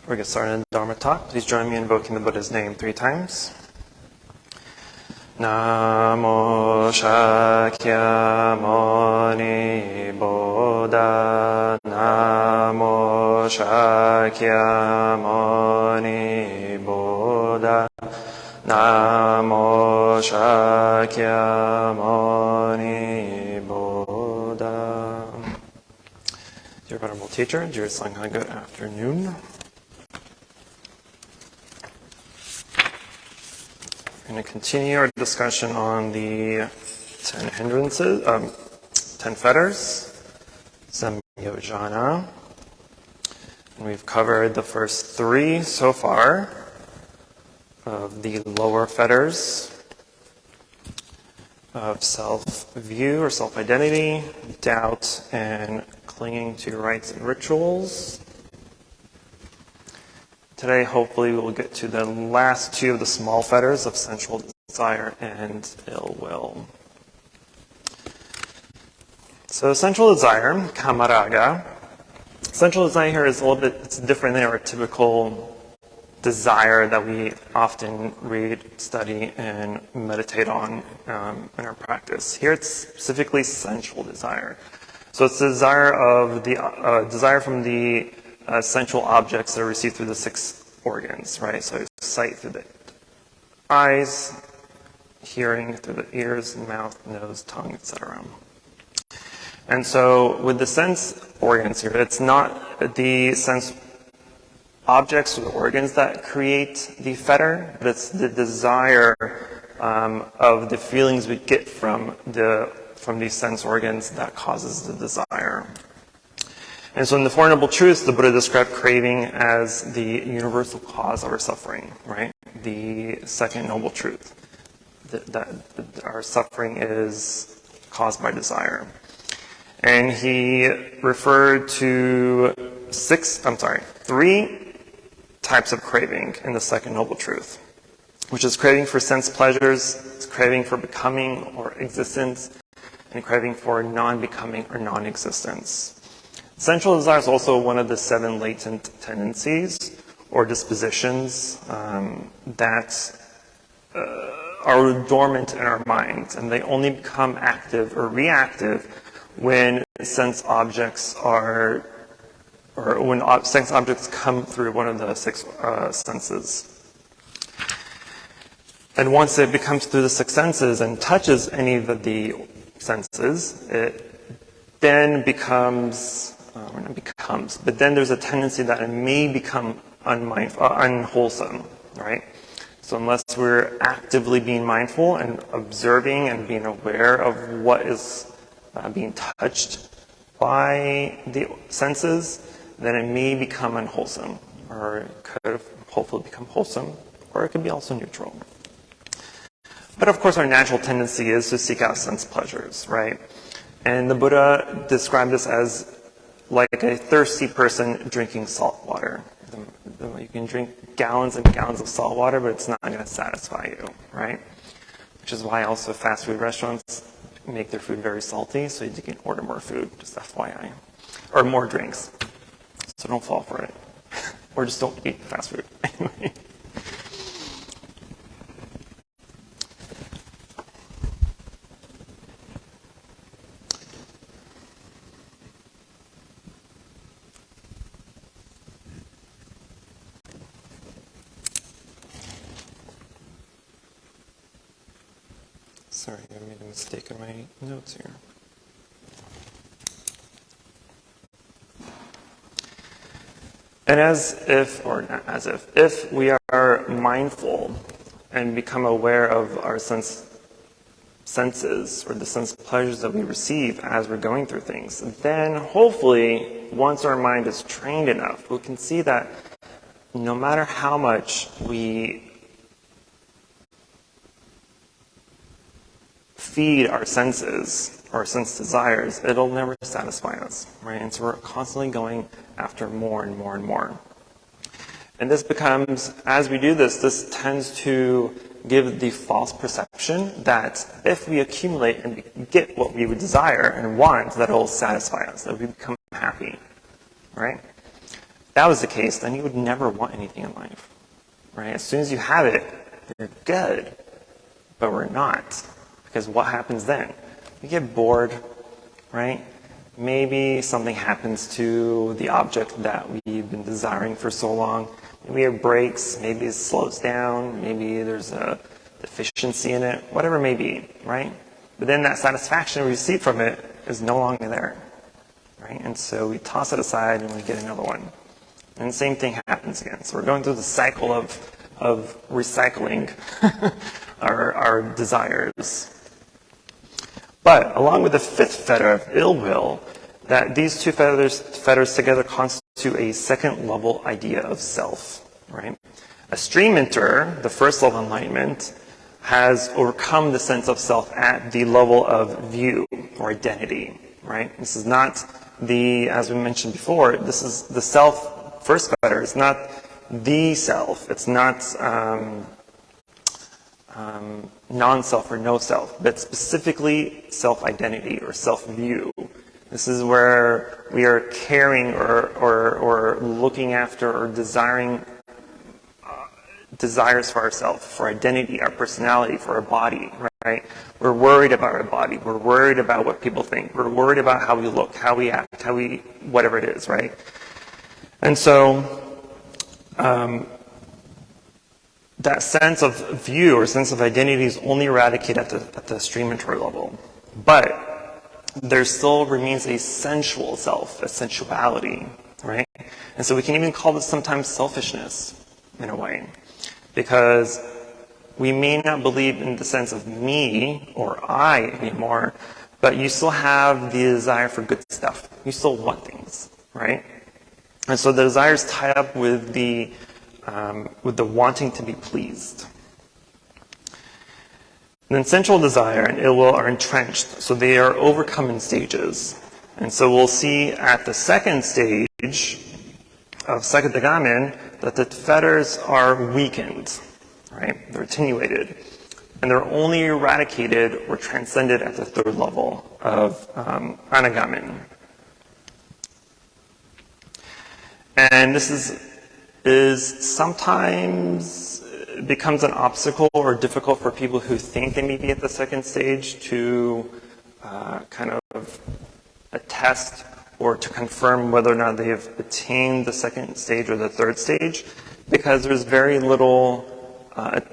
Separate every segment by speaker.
Speaker 1: We'll get started in Dharma talk. Please join me in invoking the Buddha's name 3 times. Namo Shakyamuni Buddha. Namo Shakyamuni Buddha. Namo Shakyamuni Buddha. Dear Venerable Teacher, dear Sangha, good afternoon. We're going to continue our discussion on the 10 hindrances, 10 fetters, Samyojana. And we've covered the first 3 so far of the lower fetters of self-view or self-identity, doubt, and clinging to rites and rituals. Today, hopefully, we'll get to the last 2 of the small fetters of sensual desire and ill will. So, sensual desire, kamaraga. Sensual desire here is a little bit it's different than our typical desire that we often read, study, and meditate on in our practice. Here, it's specifically sensual desire. So, it's the desire of the desire from the sensual objects that are received through the 6 organs, right? So sight through the eyes, hearing through the ears, mouth, nose, tongue, etc. And so with the sense organs here, it's not the sense objects or the organs that create the fetter, but it's the desire of the feelings we get from these sense organs that causes the desire. And so in the Four Noble Truths, the Buddha described craving as the universal cause of our suffering, right? The second Noble Truth, that our suffering is caused by desire. And he referred to 3 types of craving in the second Noble Truth, which is craving for sense pleasures, it's craving for becoming or existence, and craving for non-becoming or non-existence. Sensual desire is also one of the 7 latent tendencies or dispositions that are dormant in our minds, and they only become active or reactive when sense objects sense objects come through one of the 6 senses. And once it becomes through the 6 senses and touches any of the senses, it then but then there's a tendency that it may become unwholesome, right? So unless we're actively being mindful and observing and being aware of what is being touched by the senses, then it may become unwholesome, or it could hopefully become wholesome, or it could be also neutral. But of course our natural tendency is to seek out sense pleasures, right? And the Buddha described this as like a thirsty person drinking salt water. You can drink gallons and gallons of salt water, but it's not going to satisfy you, right? Which is why also fast food restaurants make their food very salty, so you can order more food, just FYI. Or more drinks. So don't fall for it. Or just don't eat fast food. Anyway. Sorry, I made a mistake in my notes here. And if we are mindful and become aware of our senses or the sense pleasures that we receive as we're going through things, then hopefully, once our mind is trained enough, we can see that no matter how much we feed our senses, our sense desires, it'll never satisfy us, right? And so we're constantly going after more and more and more. And this becomes, as we do this, this tends to give the false perception that if we accumulate and get what we would desire and want, that it'll satisfy us, that we become happy, right? that was the case, then you would never want anything in life, right? As soon as you have it, you're good. But we're not, because what happens then? We get bored, right? Maybe something happens to the object that we've been desiring for so long. Maybe it breaks, maybe it slows down, maybe there's a deficiency in it, whatever it may be, right? But then that satisfaction we receive from it is no longer there, right? And so we toss it aside and we get another one. And the same thing happens again. So we're going through the cycle of recycling our desires. But along with the fifth fetter of ill will, that these two fetters together constitute a second level idea of self, right? A stream enterer, the first level of enlightenment, has overcome the sense of self at the level of view or identity, right? This is not as we mentioned before, this is the self, first fetter, it's not the self, it's not non-self or no self, but specifically self-identity or self-view. This is where we are caring or looking after or desiring desires for ourselves, for identity, our personality, for our body, right? We're worried about our body. We're worried about what people think. We're worried about how we look, how we act, whatever it is, right? And so that sense of view or sense of identity is only eradicated at the stream enterer level. But there still remains a sensual self, a sensuality, right? And so we can even call this sometimes selfishness in a way, because we may not believe in the sense of me or I anymore, but you still have the desire for good stuff. You still want things, right? And so the desire is tied up with the wanting to be pleased. And then sensual desire and ill will are entrenched, so they are overcome in stages. And so we'll see at the second stage of Sakadagamin that the fetters are weakened, right? They're attenuated. And they're only eradicated or transcended at the third level of Anagamin. And this is sometimes becomes an obstacle or difficult for people who think they may be at the second stage to kind of attest or to confirm whether or not they have attained the second stage or the third stage, because there's very little,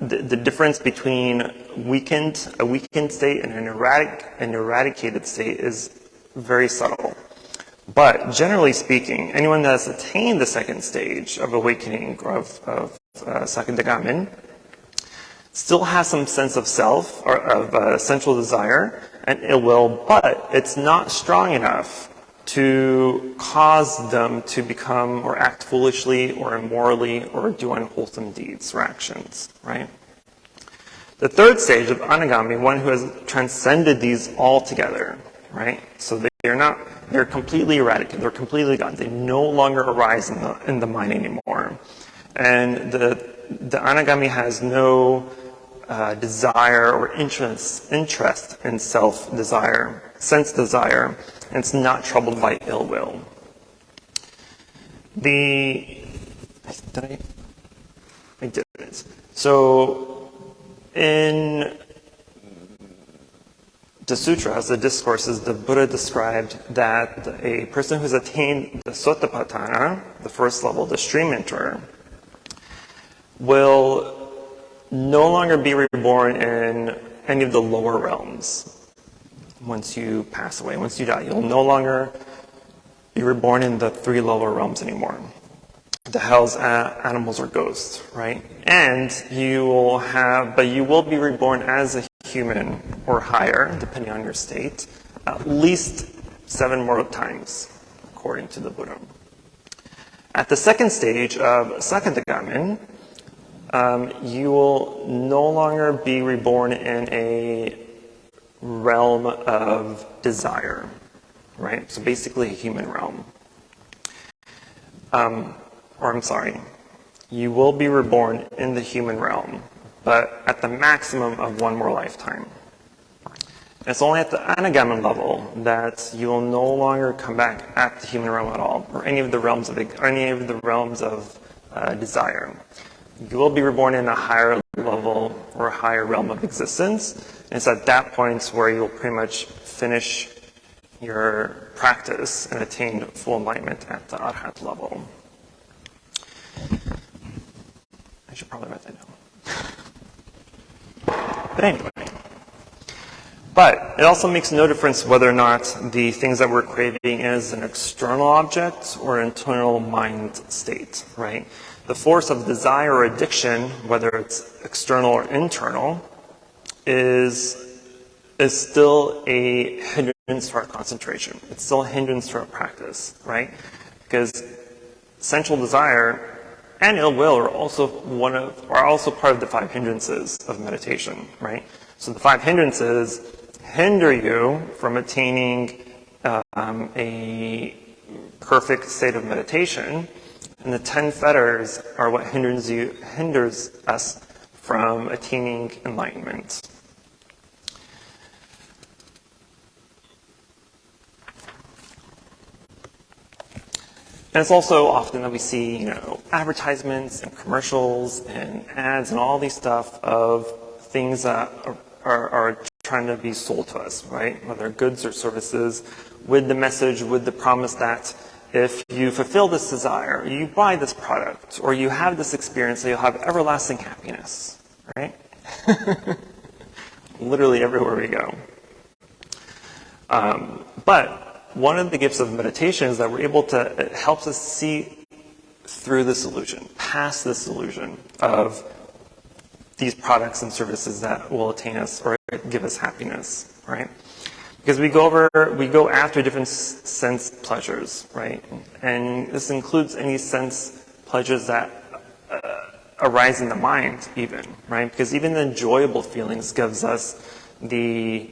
Speaker 1: the difference between a weakened state and an eradicated state is very subtle. But generally speaking, anyone that has attained the second stage of awakening of Sakadagamin still has some sense of self or of sensual desire and ill will, but it's not strong enough to cause them to become or act foolishly or immorally or do unwholesome deeds or actions, right? The third stage of Anagami, one who has transcended these altogether, right? So they're completely eradicated, they're completely gone. They no longer arise in the mind anymore. And the Anagami has no desire or interest in self-desire, sense desire, and it's not troubled by ill will. I didn't. So in the sutras, the discourses, the Buddha described that a person who's attained the Sotapadana, the first level, the stream enterer, will no longer be reborn in any of the lower realms. Once you pass away, once you die, you'll no longer be reborn in the three lower realms anymore. The hells, animals, or ghosts, right? And you will be reborn as a human or higher, depending on your state, at least 7 more times, according to the Buddha. At the second stage of Sakadagamin, you will no longer be reborn in a realm of desire, right? So basically a human realm. You will be reborn in the human realm, but at the maximum of 1 more lifetime. It's only at the anagama level that you will no longer come back at the human realm at all, or any of the realms of desire. You will be reborn in a higher level or a higher realm of existence. And it's at that point where you'll pretty much finish your practice and attain full enlightenment at the Arhat level. I should probably write that down. But anyway. But it also makes no difference whether or not the things that we're craving is an external object or an internal mind state, right? The force of desire or addiction, whether it's external or internal, is still a hindrance to our concentration. It's still a hindrance to our practice, right? Because sensual desire and ill will are also part of the 5 hindrances of meditation, right? So the 5 hindrances hinder you from attaining a perfect state of meditation, and the 10 fetters are what hinders us from attaining enlightenment. And it's also often that we see, advertisements and commercials and ads and all these stuff of things that are trying to be sold to us, right? Whether goods or services, with the message, with the promise that if you fulfill this desire, you buy this product, or you have this experience, so you'll have everlasting happiness, right? Literally everywhere we go. But one of the gifts of meditation is that it helps us see through this illusion, past this illusion of these products and services that will attain us or give us happiness, right? Because we go after different sense pleasures, right? And this includes any sense pleasures that arise in the mind, even, right? Because even the enjoyable feelings gives us even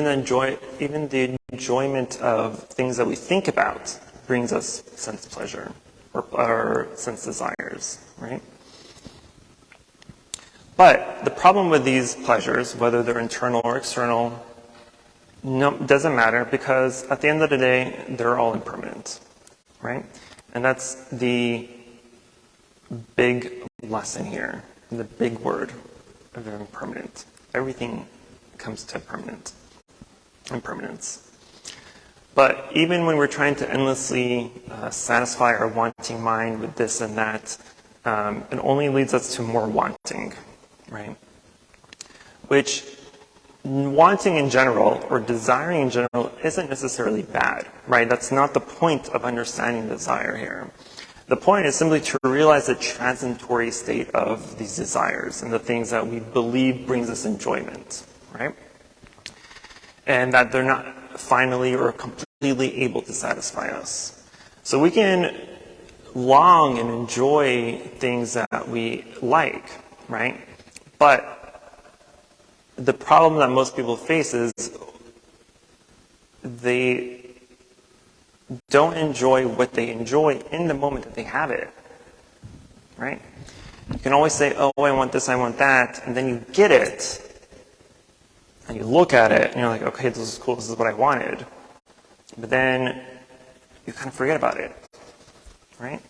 Speaker 1: the enjoyment of things that we think about brings us sense pleasure or sense desires, right? But the problem with these pleasures, whether they're internal or external, doesn't matter, because at the end of the day, they're all impermanent, right? And that's the big lesson here, the big word of impermanent. Everything comes to impermanence. But even when we're trying to endlessly satisfy our wanting mind with this and that, it only leads us to more wanting, right? Which wanting in general or desiring in general isn't necessarily bad, right? That's not the point of understanding desire here. The point is simply to realize the transitory state of these desires and the things that we believe brings us enjoyment, right? And that they're not finally or completely able to satisfy us. So we can long and enjoy things that we like, right? But the problem that most people face is they don't enjoy what they enjoy in the moment that they have it, right? You can always say, oh, I want this, I want that, and then you get it, and you look at it, and you're like, okay, this is cool, this is what I wanted. But then you kind of forget about it, right?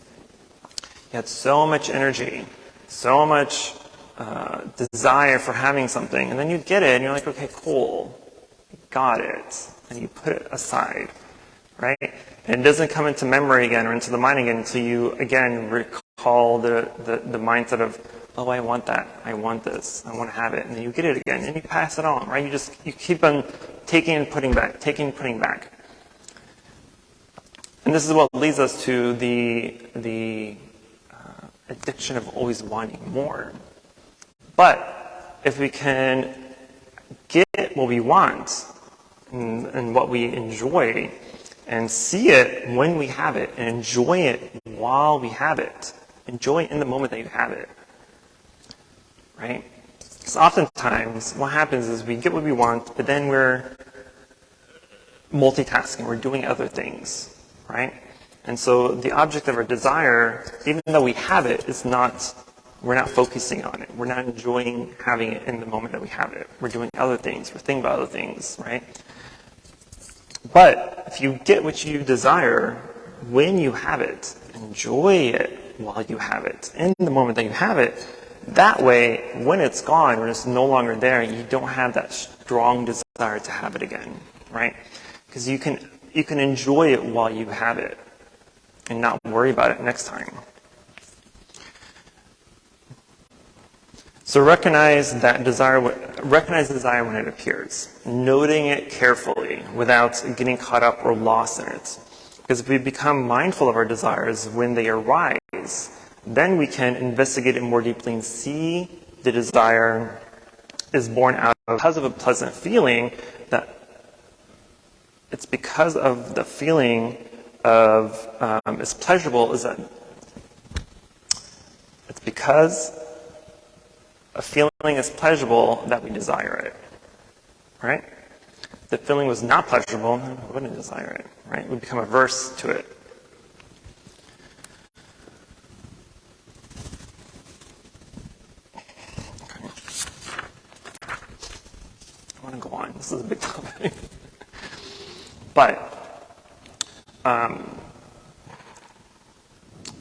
Speaker 1: You had so much energy, so much desire for having something, and then you get it, and you're like, okay, cool, got it, and you put it aside, right? And it doesn't come into memory again or into the mind again until you, again, recall the mindset of, oh, I want that, I want this, I want to have it, and then you get it again, and you pass it on, right? You keep on taking and putting back, taking and putting back. And this is what leads us to the addiction of always wanting more. But if we can get what we want and what we enjoy and see it when we have it and enjoy it while we have it, enjoy it in the moment that you have it, right? Because oftentimes what happens is we get what we want, but then we're multitasking, we're doing other things, right? And so the object of our desire, even though we have it, is not we're not focusing on it. We're not enjoying having it in the moment that we have it. We're doing other things. We're thinking about other things, right? But if you get what you desire when you have it, enjoy it while you have it, in the moment that you have it. That way, when it's gone, when it's no longer there, you don't have that strong desire to have it again, right? Because you can enjoy it while you have it and not worry about it next time. So recognize desire when it appears, noting it carefully without getting caught up or lost in it. Because if we become mindful of our desires when they arise, then we can investigate it more deeply and see the desire is born out of because of a pleasant feeling, that it's because of the feeling of it's pleasurable, is that it's because a feeling is pleasurable that we desire it, right? If the feeling was not pleasurable, then we wouldn't desire it, right? We become averse to it. Okay. I want to go on. This is a big topic. But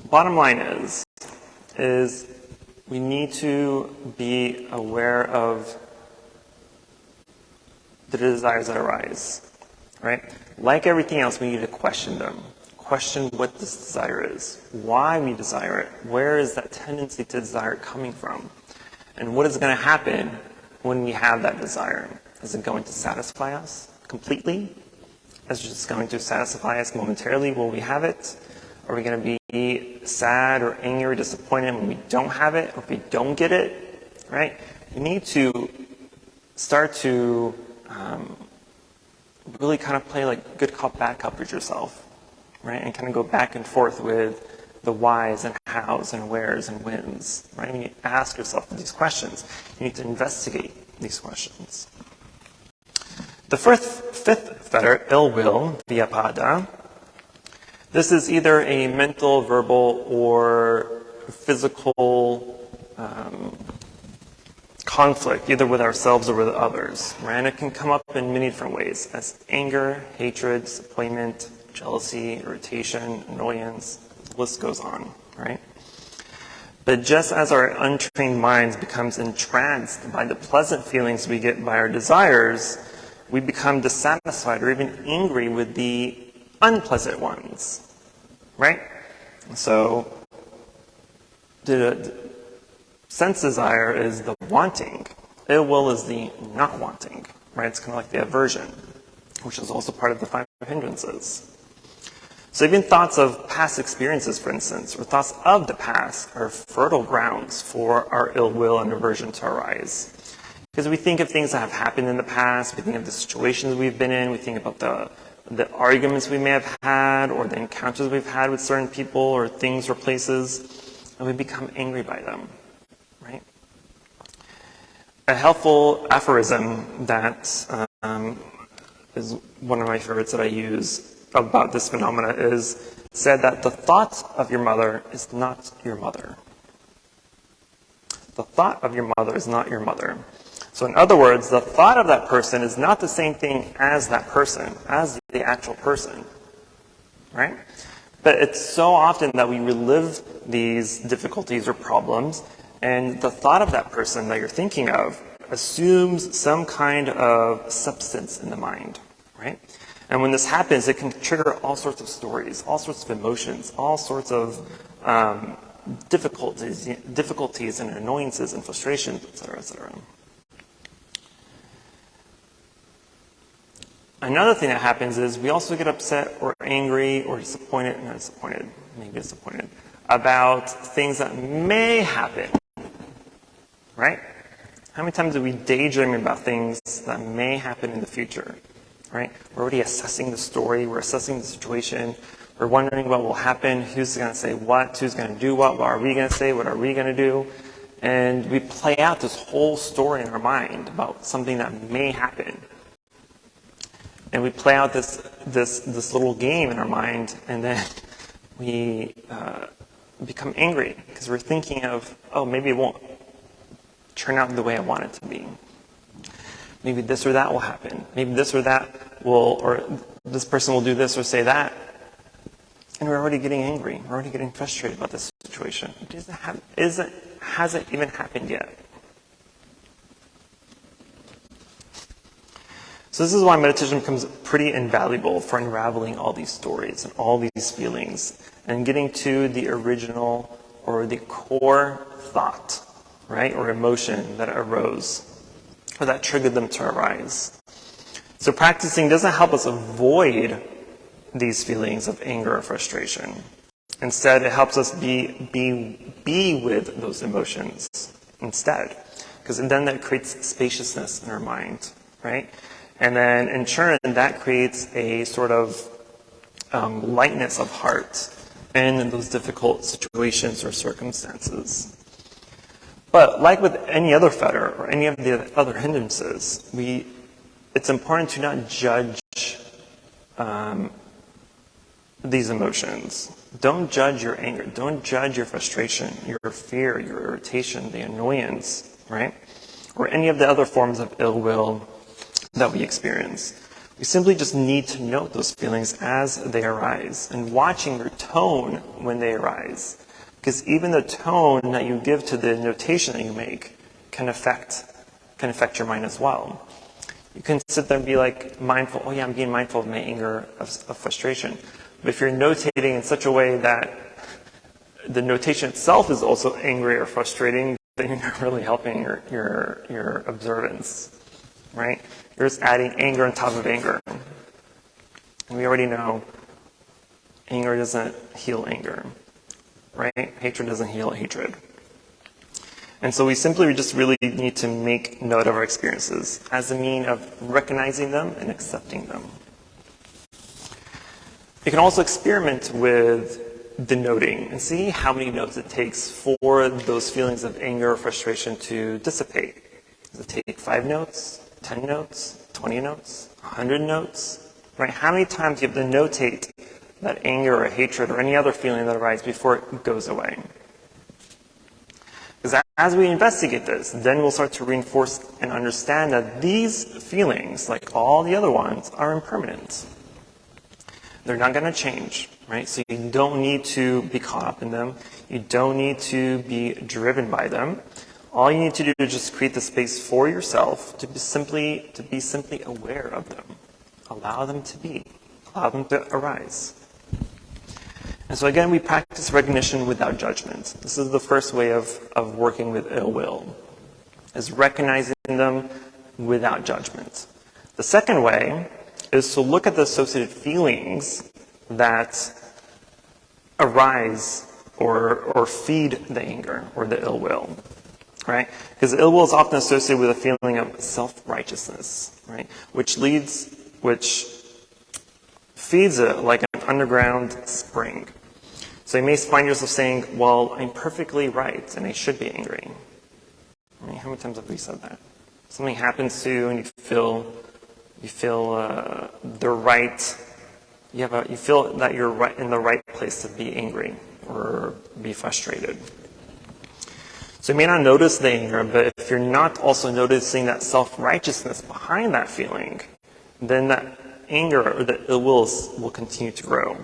Speaker 1: bottom line is we need to be aware of the desires that arise, right? Like everything else, we need to question them. Question what this desire is, why we desire it, where is that tendency to desire coming from, and what is going to happen when we have that desire. Is it going to satisfy us completely? Is it just going to satisfy us momentarily while we have it? Are we going to be sad or angry or disappointed when we don't have it, or if we don't get it, right? You need to start to really kind of play like good cop, bad cop with yourself, right? And kind of go back and forth with the whys and hows and wheres and whens, right? You need to ask yourself these questions. You need to investigate these questions. The fifth fetter, ill will, vyapada. This is either a mental, verbal, or physical conflict, either with ourselves or with others, right? And it can come up in many different ways, as anger, hatred, disappointment, jealousy, irritation, annoyance. The list goes on, right? But just as our untrained minds becomes entranced by the pleasant feelings we get by our desires, we become dissatisfied or even angry with the unpleasant ones, right? So the sense desire is the wanting. Ill will is the not wanting, right? It's kind of like the aversion, which is also part of the 5 hindrances. So even thoughts of past experiences, for instance, or thoughts of the past are fertile grounds for our ill will and aversion to arise. Because we think of things that have happened in the past, we think of the situations we've been in, we think about the arguments we may have had, or the encounters we've had with certain people or things or places, and we become angry by them, right? A helpful aphorism that is one of my favorites that I use about this phenomena is said that the thought of your mother is not your mother. The thought of your mother is not your mother. So in other words, the thought of that person is not the same thing as that person, as the actual person, right? But it's so often that we relive these difficulties or problems, and the thought of that person that you're thinking of assumes some kind of substance in the mind, right? And when this happens, it can trigger all sorts of stories, all sorts of emotions, all sorts of difficulties and annoyances and frustrations, etc., etc. Another thing that happens is we also get upset or angry or disappointed, maybe disappointed, about things that may happen, right? How many times do we daydream about things that may happen in the future, right? We're already assessing the story, we're assessing the situation, we're wondering what will happen, who's going to say what, who's going to do what are we going to say, what are we going to do? And we play out this whole story in our mind about something that may happen. And we play out this little game in our mind, and then we become angry because we're thinking of, oh, maybe it won't turn out the way I want it to be. Maybe this or that will happen. Maybe this or that will, or this person will do this or say that. And we're already getting angry. We're already getting frustrated about this situation. It hasn't even happened yet. So this is why meditation becomes pretty invaluable for unraveling all these stories and all these feelings and getting to the original or the core thought, right, or emotion that arose or that triggered them to arise. So practicing doesn't help us avoid these feelings of anger or frustration. Instead, it helps us be with those emotions instead, because then that creates spaciousness in our mind, right? And then in turn, that creates a sort of lightness of heart in those difficult situations or circumstances. But like with any other fetter or any of the other hindrances, it's important to not judge these emotions. Don't judge your anger. Don't judge your frustration, your fear, your irritation, the annoyance, right? Or any of the other forms of ill will that we experience. We simply just need to note those feelings as they arise and watching your tone when they arise. Because even the tone that you give to the notation that you make can affect your mind as well. You can sit there and be like mindful, oh yeah, I'm being mindful of my anger, of frustration. But if you're notating in such a way that the notation itself is also angry or frustrating, then you're not really helping your observance, right? You're just adding anger on top of anger. And we already know anger doesn't heal anger, right? Hatred doesn't heal hatred. And so we just really need to make note of our experiences as a mean of recognizing them and accepting them. You can also experiment with denoting and see how many notes it takes for those feelings of anger or frustration to dissipate. Does it take 5 notes, 10 notes, 20 notes, 100 notes? Right? How many times do you have to notate that anger or hatred or any other feeling that arises before it goes away? Because as we investigate this, then we'll start to reinforce and understand that these feelings, like all the other ones, are impermanent. They're not going to change, right? So you don't need to be caught up in them. You don't need to be driven by them. All you need to do is just create the space for yourself to be simply aware of them. Allow them to be. Allow them to arise. And so again, we practice recognition without judgment. This is the first way of working with ill will, is recognizing them without judgment. The second way is to look at the associated feelings that arise or feed the anger or the ill will, right? Because ill will is often associated with a feeling of self-righteousness, right? Which feeds it like an underground spring. So you may find yourself saying, well, I'm perfectly right and I should be angry. I mean, how many times have we said that? Something happens to you and you feel the right. You feel that you're right in the right place to be angry or be frustrated. So you may not notice the anger, but if you're not also noticing that self-righteousness behind that feeling, then that anger or the ill will continue to grow.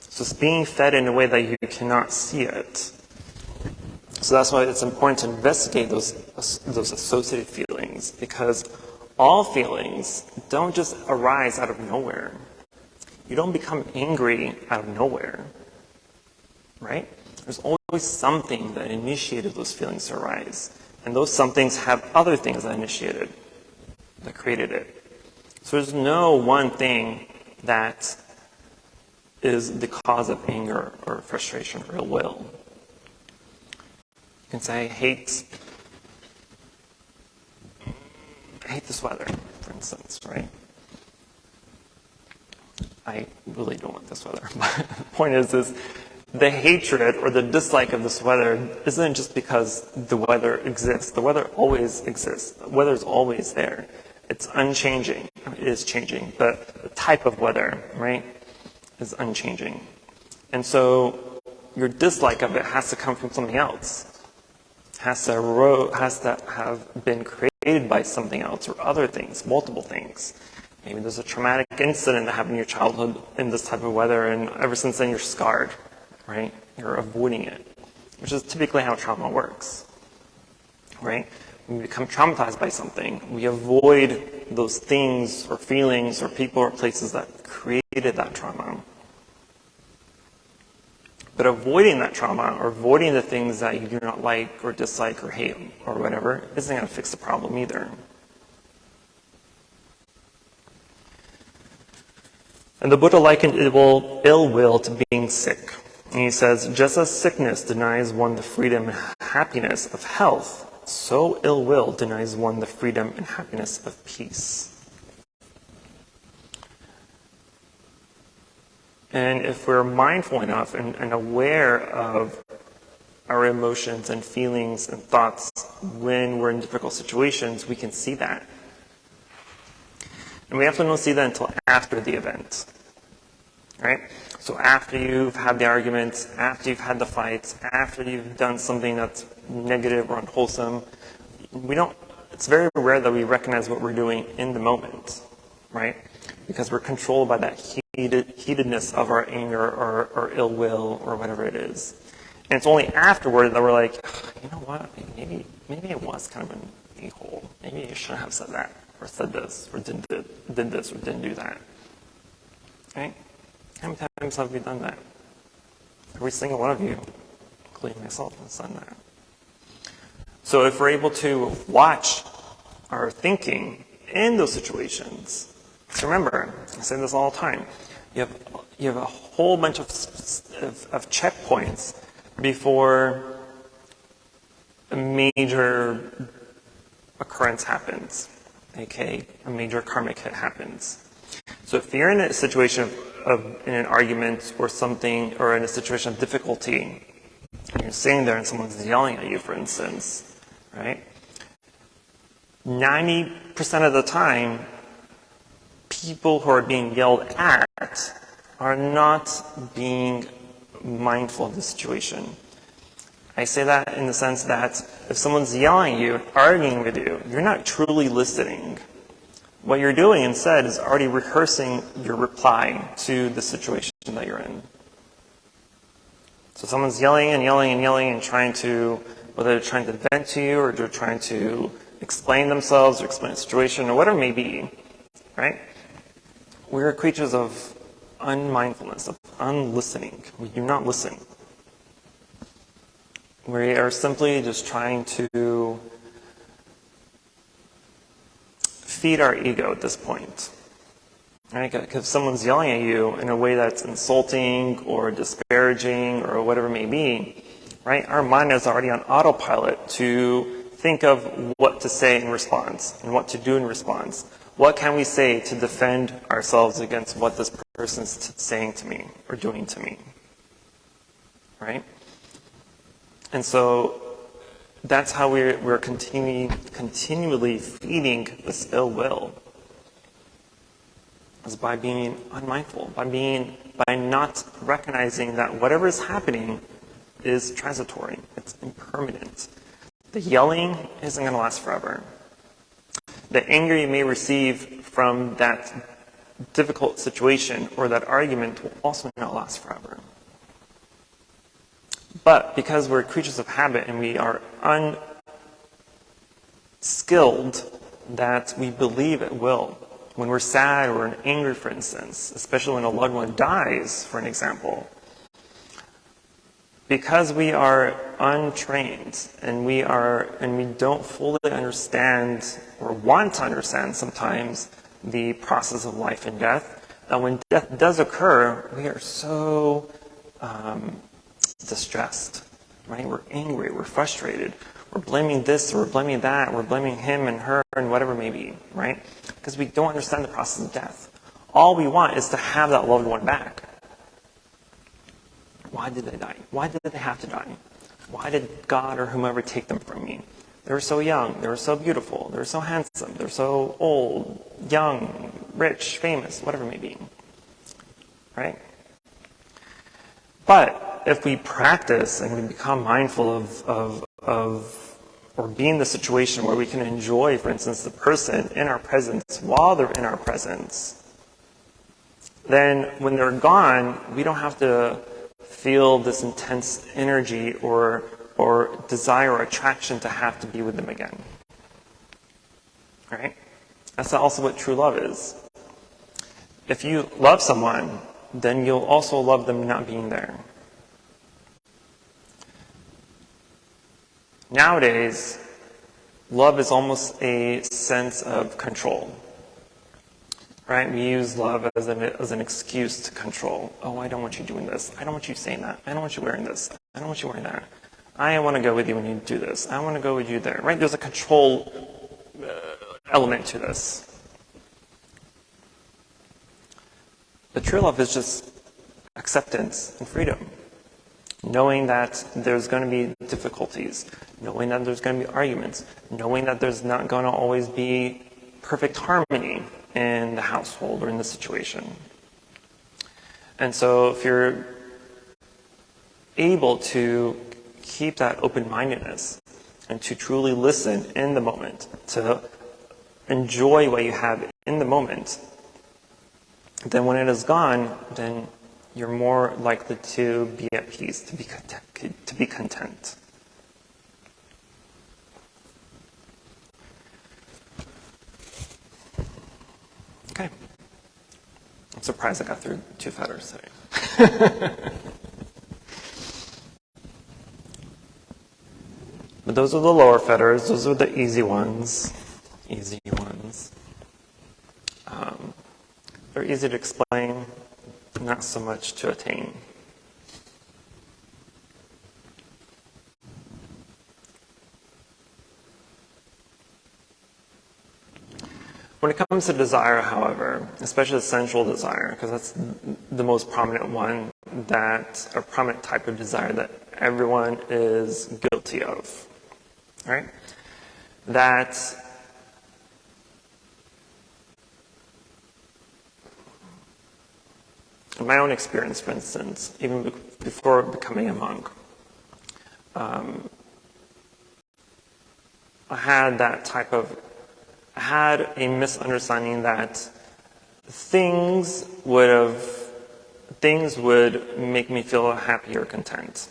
Speaker 1: So it's being fed in a way that you cannot see it. So that's why it's important to investigate those associated feelings, because all feelings don't just arise out of nowhere. You don't become angry out of nowhere, right? There's always something that initiated those feelings to arise. And those somethings have other things that initiated, that created it. So there's no one thing that is the cause of anger or frustration or ill will. You can say, I hate this weather, for instance, right? I really don't want this weather. But the point is the hatred or the dislike of this weather isn't just because the weather exists. The weather always exists. The weather is always there. It's unchanging. It is changing. But the type of weather, right, is unchanging. And so your dislike of it has to come from something else. Has to have been created by something else or other things, multiple things. Maybe there's a traumatic incident that happened in your childhood in this type of weather, and ever since then you're scarred, right? You're avoiding it, which is typically how trauma works, right? When we become traumatized by something, we avoid those things or feelings or people or places that created that trauma. But avoiding that trauma or avoiding the things that you do not like or dislike or hate or whatever isn't going to fix the problem either. And the Buddha likened ill will to being sick. And he says, just as sickness denies one the freedom and happiness of health, so ill will denies one the freedom and happiness of peace. And if we're mindful enough and aware of our emotions and feelings and thoughts when we're in difficult situations, we can see that. And we often don't see that until after the event, right? So after you've had the arguments, after you've had the fights, after you've done something that's negative or unwholesome, it's very rare that we recognize what we're doing in the moment, right? Because we're controlled by that heatedness of our anger or ill will or whatever it is. And it's only afterward that we're like, you know what, maybe it was kind of an a-hole. Maybe you shouldn't have said that, or said this, or did this, or didn't do that. Right? How many times have we done that? Every single one of you, including myself, has done that. So if we're able to watch our thinking in those situations, so remember, I say this all the time, you have a whole bunch of checkpoints before a major occurrence happens, aka a major karmic hit happens. So if you're in a situation in an argument or something, or in a situation of difficulty, and you're sitting there and someone's yelling at you, for instance, right? 90% of the time, people who are being yelled at are not being mindful of the situation. I say that in the sense that if someone's yelling at you, arguing with you, you're not truly listening. What you're doing instead is already rehearsing your reply to the situation that you're in. So someone's yelling and yelling and yelling and trying to, whether they're trying to vent to you or they're trying to explain themselves or explain the situation or whatever it may be, right? We're creatures of unmindfulness, of unlistening. We do not listen. We are simply just trying to feed our ego at this point. Right? Because if someone's yelling at you in a way that's insulting or disparaging or whatever it may be, right? Our mind is already on autopilot to think of what to say in response and what to do in response. What can we say to defend ourselves against what this person is saying to me or doing to me? Right? And so that's how we're continually feeding this ill will, is by being unmindful, by not recognizing that whatever is happening is transitory, it's impermanent. The yelling isn't going to last forever. The anger you may receive from that difficult situation or that argument will also not last forever. But because we're creatures of habit and we are unskilled, that we believe it will. When we're sad or angry, for instance, especially when a loved one dies, for an example, because we are untrained and we don't fully understand or want to understand sometimes the process of life and death, that when death does occur, we are so distressed, right? We're angry, we're frustrated, we're blaming this, or we're blaming that, we're blaming him and her and whatever it may be, right? Because we don't understand the process of death. All we want is to have that loved one back. Why did they die? Why did they have to die? Why did God or whomever take them from me? They were so young, they were so beautiful, they were so handsome, they were so old, young, rich, famous, whatever it may be, right? But if we practice and we become mindful of or be in the situation where we can enjoy, for instance, the person in our presence while they're in our presence, then when they're gone, we don't have to feel this intense energy or desire or attraction to have to be with them again. Right? That's also what true love is. If you love someone, then you'll also love them not being there. Nowadays, love is almost a sense of control. Right? We use love as an excuse to control. Oh, I don't want you doing this. I don't want you saying that. I don't want you wearing this. I don't want you wearing that. I want to go with you when you do this. I want to go with you there. Right? There's a control element to this. But true love is just acceptance and freedom. Knowing that there's going to be difficulties. Knowing that there's going to be arguments. Knowing that there's not going to always be perfect harmony in the household or in the situation. And so if you're able to keep that open-mindedness and to truly listen in the moment, to enjoy what you have in the moment, then when it is gone, then you're more likely to be at peace, to be content. Okay. I'm surprised I got through 2 fetters today. But those are the lower fetters. Those are the easy ones. Easy ones. They're easy to explain, not so much to attain. When it comes to desire, however, especially the sensual desire, because that's the most prominent one, a prominent type of desire that everyone is guilty of, right? That in my own experience, for instance, even before becoming a monk, I had a misunderstanding that things would make me feel happy or content,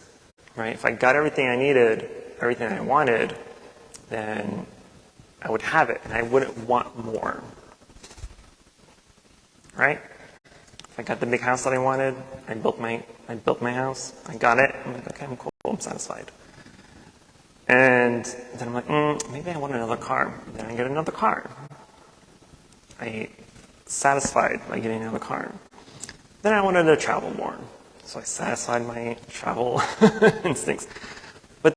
Speaker 1: right? If I got everything I needed, everything I wanted, then I would have it, and I wouldn't want more, right? If I got the big house that I wanted, I built my house, I got it, I'm like, okay, I'm cool, I'm satisfied. And then I'm like, maybe I want another car. Then I get another car. I satisfied by getting another car. Then I wanted to travel more. So I satisfied my travel instincts. But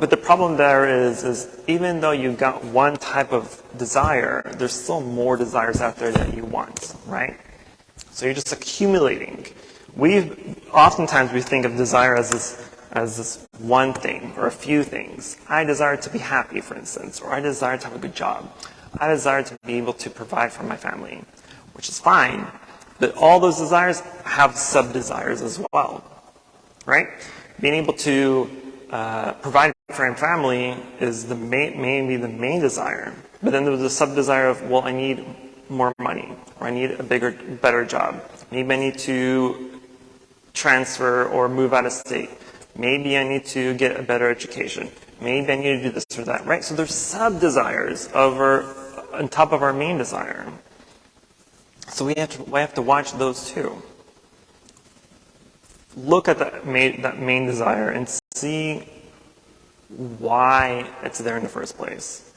Speaker 1: the problem there is even though you got one type of desire, there's still more desires out there that you want, right? So you're just accumulating. Oftentimes we think of desire as this one thing or a few things. I desire to be happy, for instance, or I desire to have a good job. I desire to be able to provide for my family, which is fine. But all those desires have sub-desires as well, right? Being able to provide for my family is maybe the main desire. But then there's a sub-desire of, well, I need more money, or I need a better job. Maybe I need to transfer or move out of state. Maybe I need to get a better education. Maybe I need to do this or that, right? So there's sub-desires on top of our main desire. So we have to watch those too. Look at that main desire and see why it's there in the first place.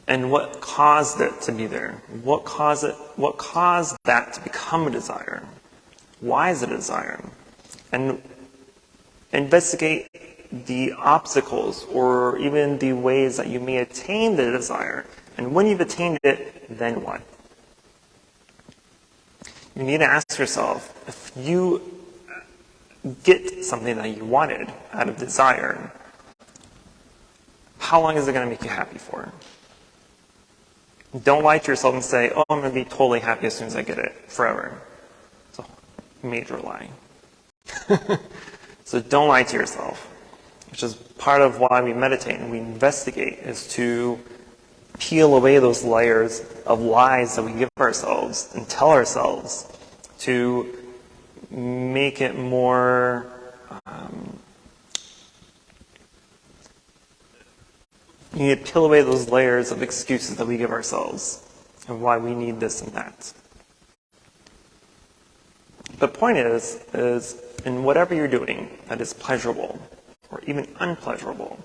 Speaker 1: And what caused it to be there? What caused that to become a desire? Why is it a desire? And investigate the obstacles or even the ways that you may attain the desire. And when you've attained it, then what? You need to ask yourself, if you get something that you wanted out of desire, how long is it going to make you happy for? Don't lie to yourself and say, oh, I'm going to be totally happy as soon as I get it, forever. It's a major lie. So don't lie to yourself, which is part of why we meditate and we investigate, is to peel away those layers of lies that we give ourselves and tell ourselves, to make it more you need to peel away those layers of excuses that we give ourselves and why we need this and that. The point is in whatever you're doing that is pleasurable or even unpleasurable,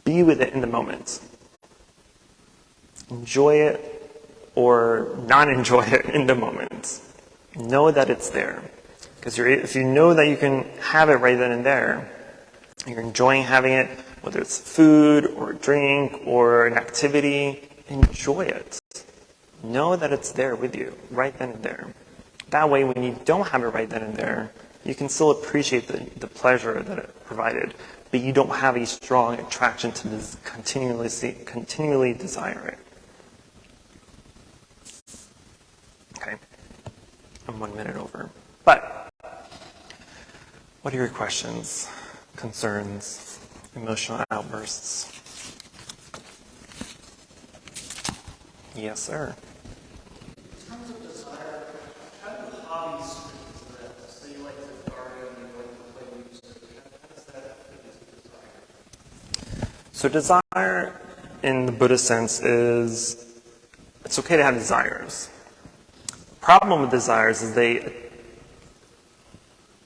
Speaker 1: be with it in the moment. Enjoy it or not enjoy it in the moment. Know that it's there. Because if you know that you can have it right then and there, you're enjoying having it, whether it's food or drink or an activity, enjoy it. Know that it's there with you, right then and there. That way, when you don't have it right then and there, you can still appreciate the pleasure that it provided, but you don't have a strong attraction to this continually desire it. Okay, I'm 1 minute over. But, what are your questions, concerns, emotional outbursts? Yes, sir.
Speaker 2: In terms of desire, how do hobbies fit into that? So you like to garden, you like to play music. How does that fit into desire?
Speaker 1: So desire, in the Buddhist sense, is it's okay to have desires. The problem with desires is they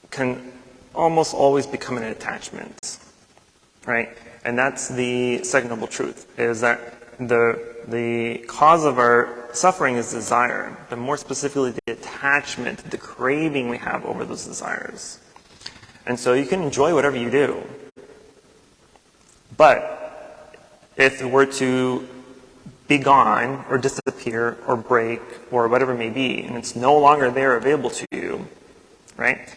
Speaker 1: can almost always become an attachment, right? And that's the Second Noble Truth, is that the cause of our suffering is desire, but more specifically the attachment, the craving we have over those desires. And so you can enjoy whatever you do, but if it were to be gone or disappear or break or whatever it may be, and it's no longer there available to you, right?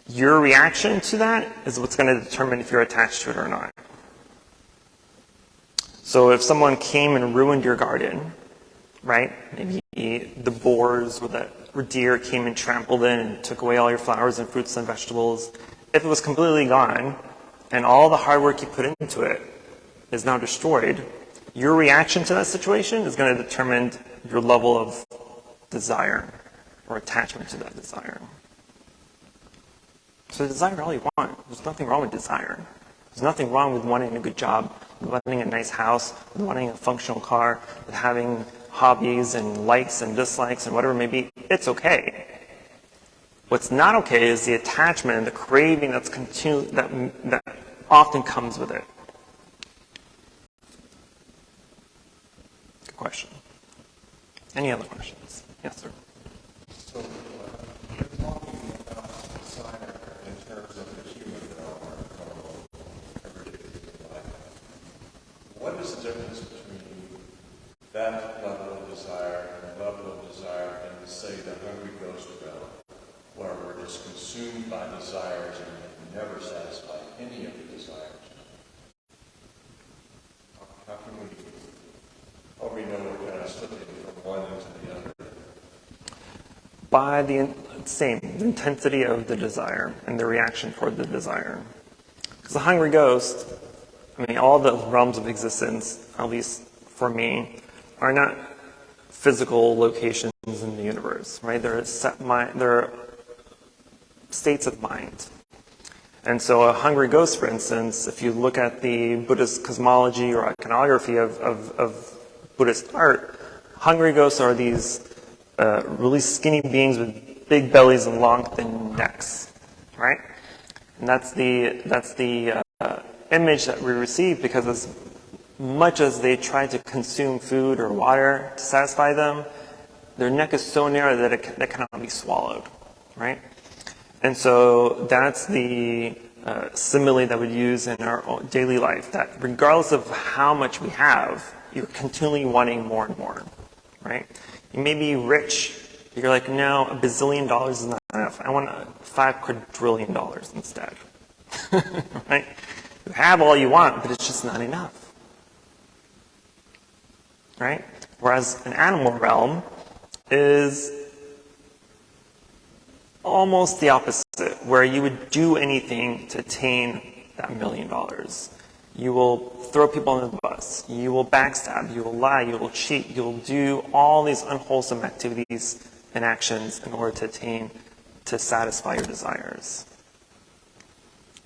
Speaker 1: Your reaction to that is what's going to determine if you're attached to it or not. So if someone came and ruined your garden, right? Maybe the boars or the deer came and trampled in and took away all your flowers and fruits and vegetables. If it was completely gone and all the hard work you put into it is now destroyed, your reaction to that situation is going to determine your level of desire or attachment to that desire. So desire all you want. There's nothing wrong with desire. There's nothing wrong with wanting a good job, with wanting a nice house, with wanting a functional car, with having hobbies and likes and dislikes and whatever it may be. It's okay. What's not okay is the attachment and the craving that often comes with it. Good question. Any other questions? Yes, sir.
Speaker 3: So, you're talking about desire in terms of the human development of everyday life. What is the difference between that level of desire and the level of desire in, say, the hungry ghost realm, where we're just consumed by desires and never satisfy any of the desires? How can we know we're kind of slipping from one into the other?
Speaker 1: By the intensity of the desire and the reaction toward the desire. Because the hungry ghost, all the realms of existence, at least for me, are not physical locations in the universe, right? They're states of mind. And so a hungry ghost, for instance, if you look at the Buddhist cosmology or iconography of Buddhist art, hungry ghosts are these really skinny beings with big bellies and long, thin necks, right? And that's the image that we receive, because as much as they try to consume food or water to satisfy them, their neck is so narrow that it cannot be swallowed, right? And so that's the simile that we use in our daily life, that regardless of how much we have, you're continually wanting more and more, right? You may be rich, but you're like, no, $1 bazillion is not enough. I want $5 quadrillion instead, right? You have all you want, but it's just not enough, right? Whereas an animal realm is almost the opposite. where you would do anything to attain that $1 million. You will throw people under the bus. You will backstab. You will lie. You will cheat. You will do all these unwholesome activities and actions in order to satisfy your desires.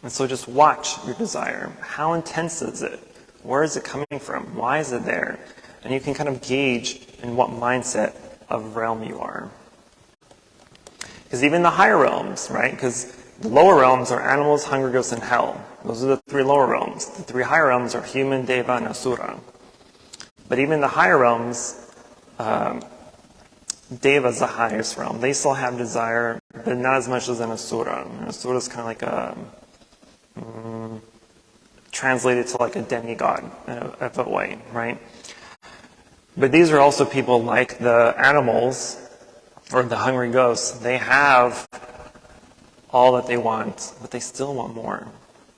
Speaker 1: And so just watch your desire. How intense is it? Where is it coming from? Why is it there? And you can kind of gauge in what mindset of realm you are. Because even the higher realms, right? Because the lower realms are animals, hungry ghosts, and hell. Those are the 3 lower realms. The 3 higher realms are human, deva, and asura. But even the higher realms, deva is the highest realm. They still have desire, but not as much as an asura. An asura is kind of like translated to like a demigod of a way, right? But these are also people like the animals or the hungry ghosts. They have all that they want, but they still want more,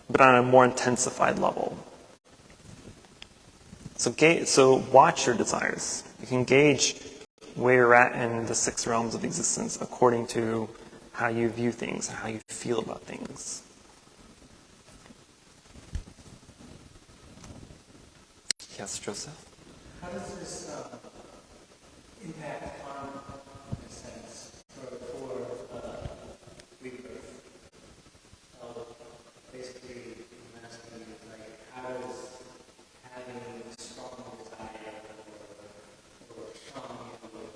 Speaker 1: but on a more intensified level. So watch your desires. You can gauge where you're at in the 6 realms of existence according to how you view things and how you feel about things. Yes, Joseph?
Speaker 2: How does this impact karma, in a sense, for rebirth? Basically, I'm asking you, like, how does having a strong desire or strong will,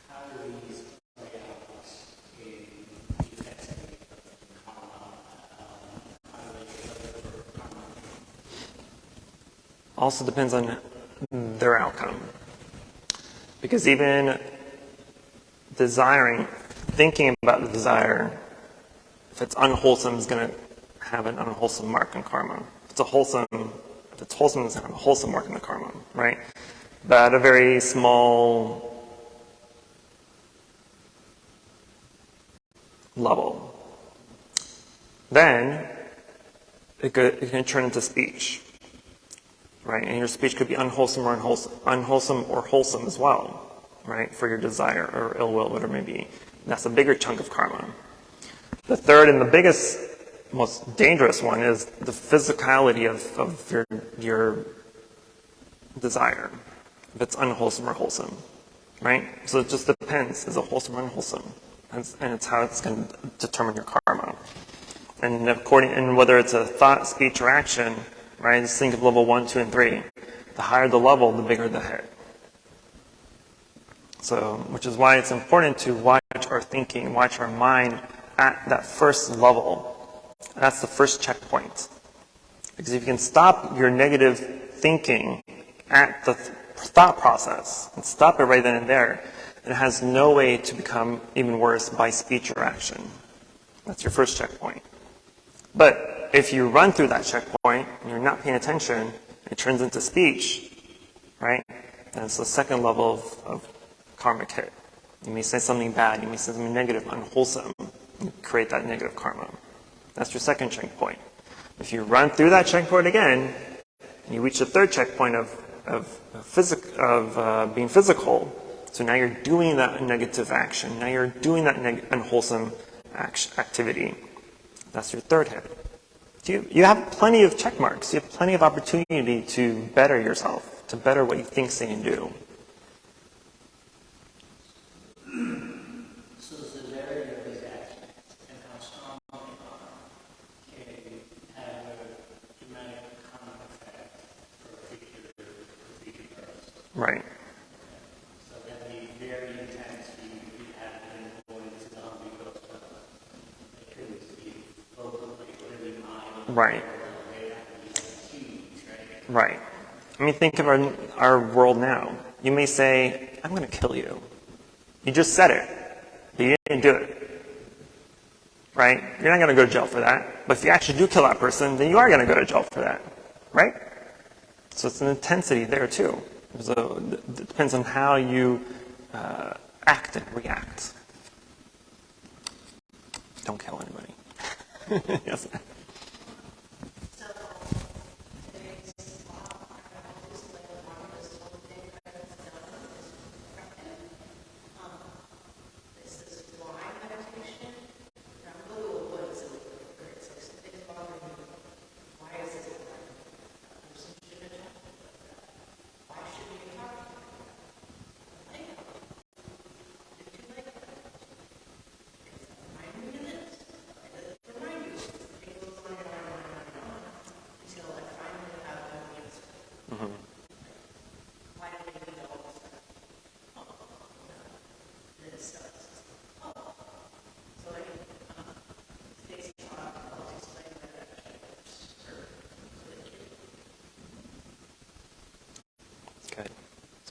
Speaker 2: how do these play out in effects of karma? How do they show for karma?
Speaker 1: Also depends on their outcome. Because even thinking about the desire, if it's unwholesome, is going to have an unwholesome mark in karma. If it's wholesome, it's going to have a wholesome mark in the karma, right? But at a very small level, then it can turn into speech. Right? And your speech could be unwholesome or wholesome as well, right? For your desire or ill will, whatever it may be. That's a bigger chunk of karma. The third and the biggest, most dangerous one is the physicality of your desire. If it's unwholesome or wholesome, right? So it just depends. Is it wholesome or unwholesome? And it's how it's going to determine your karma. And whether it's a thought, speech, or action, right? Just think of level 1, 2, and 3. The higher the level, the bigger the hit. So, which is why it's important to watch our thinking, watch our mind at that first level. That's the first checkpoint. Because if you can stop your negative thinking at the thought process and stop it right then and there, it has no way to become even worse by speech or action. That's your first checkpoint. But if you run through that checkpoint and you're not paying attention, it turns into speech, right? And it's the second level of karmic hit. You may say something bad, you may say something negative, unwholesome, and create that negative karma. That's your second checkpoint. If you run through that checkpoint again, and you reach the third checkpoint of being physical, so now you're doing that negative action, now you're doing that unwholesome activity. That's your third hit. You have plenty of check marks. You have plenty of opportunity to better yourself, to better what you think, say, and do.
Speaker 2: So the severity of these actions and how strong they are can have a dramatic karmic effect for future births.
Speaker 1: Right.
Speaker 2: So that'd be very intense for you to be having going into the hungry ghost level. It could be local, really mild.
Speaker 1: Right.
Speaker 2: They have to be huge, right?
Speaker 1: Right. I mean, think of our world now. You may say, I'm going to kill you. You just said it, but you didn't do it. Right? You're not going to go to jail for that. But if you actually do kill that person, then you are going to go to jail for that. Right? So it's an intensity there too. So it depends on how you act and react. Don't kill anybody. Yes.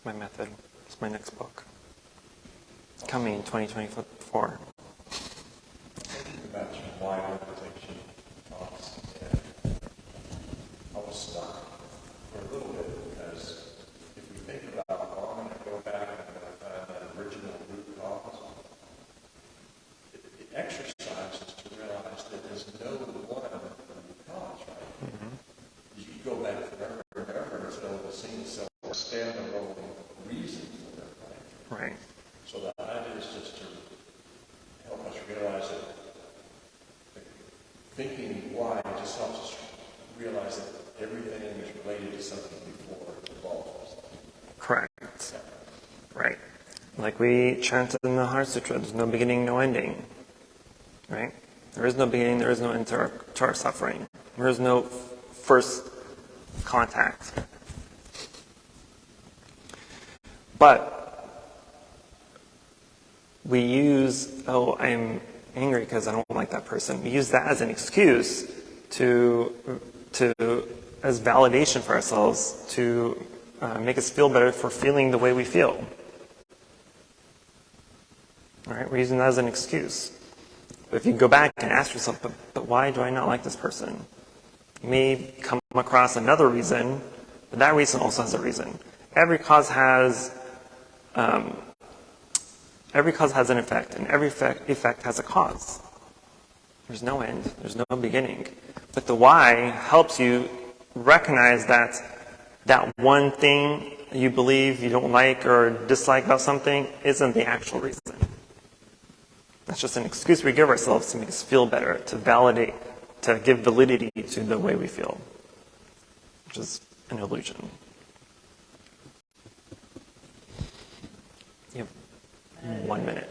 Speaker 1: my method. It's my next book. Coming in 2024.
Speaker 3: Thinking about your why meditation talks, and I was stuck for a little bit because if we think about why and go back and find that original root cause, it exercises to realize that there's no one root cause, right? Mm-hmm. You can go back forever and ever until the scene itself standalone reason for it, right?
Speaker 1: Right.
Speaker 3: So the idea is just to help us realize that thinking why just helps us realize that everything is related to something before it evolves.
Speaker 1: Correct. Right. Like we chanted in the Heart Sutra, there's no beginning, no ending. Right? There is no beginning, there is no end to our suffering. There is no first contact. But we use, I'm angry because I don't like that person. We use that as an excuse to as validation for ourselves to make us feel better for feeling the way we feel. All right, we're using that as an excuse. But if you go back and ask yourself, but why do I not like this person? You may come across another reason, but that reason also has a reason. Every cause has an effect, and every effect has a cause. There's no end, there's no beginning. But the why helps you recognize that one thing you believe you don't like or dislike about something isn't the actual reason. That's just an excuse we give ourselves to make us feel better, to validate, to give validity to the way we feel, which is an illusion. You have 1 minute.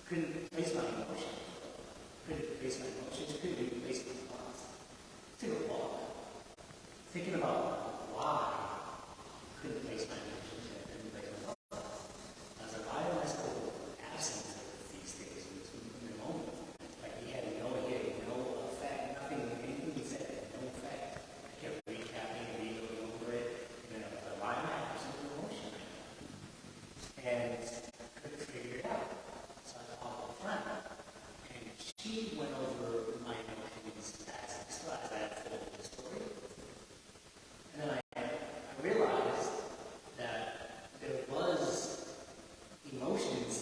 Speaker 2: Couldn't face my emotions. Couldn't face my emotions. Couldn't even face my thoughts. Took a walk. Thinking about why I couldn't face my emotions and couldn't face my thoughts. I was like, why am I so absent of these things in the moment? Like he had no effect, nothing, anything he said had no effect. I kept recapping and going over it. And then I was like, why am I absent of emotion right now? And I couldn't figure it out. Friend, and she went over my emotions as I told the story. And then I realized that there was emotions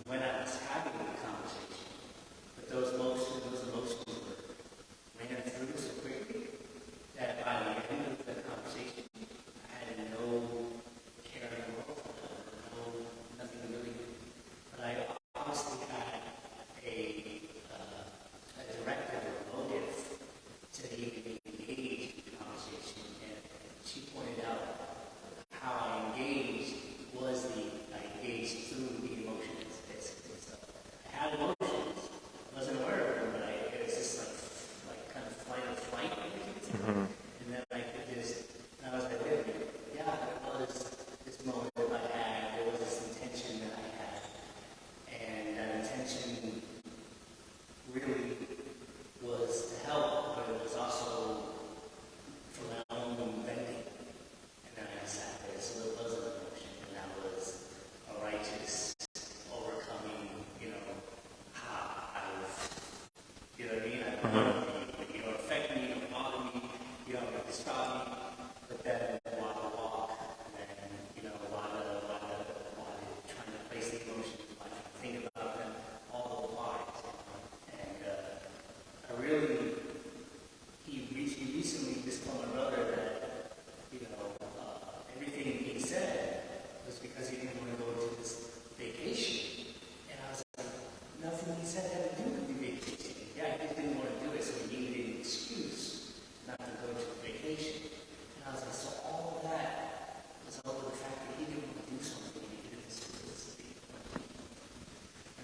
Speaker 2: when I was having the conversation, but those emotions ran through so quickly that by the end of the conversation, I had no care in the world for them, nothing really. But I obviously had a directive or motive to even engage in the conversation, and she pointed out how I engaged I engaged through the emotions, basically. So I had emotions, wasn't aware of them, but it was just like kind of flight or flight. Mm-hmm. And then I was like, wait a minute, yeah, there was this moment I had, there was this intention that I had. And that intention really was to help, but it was also for my own venting. And then I sat there, so it was an emotion, and that was a righteous overcoming, how you know what I mean? I don't know, you don't affect me, you don't bother me, you don't disrupt me, but then while I walk, and then, while trying to place the emotions, while I think about them, all applies. And he recently just told my brother that, everything he said was because he didn't want to go to this vacation. And I was like, nothing he said had to do with the vacation. Yeah, he just didn't want to do it, so he needed an excuse not to go to the vacation. And I was like, so all of that was over the fact that he didn't want to do something he did simplicity.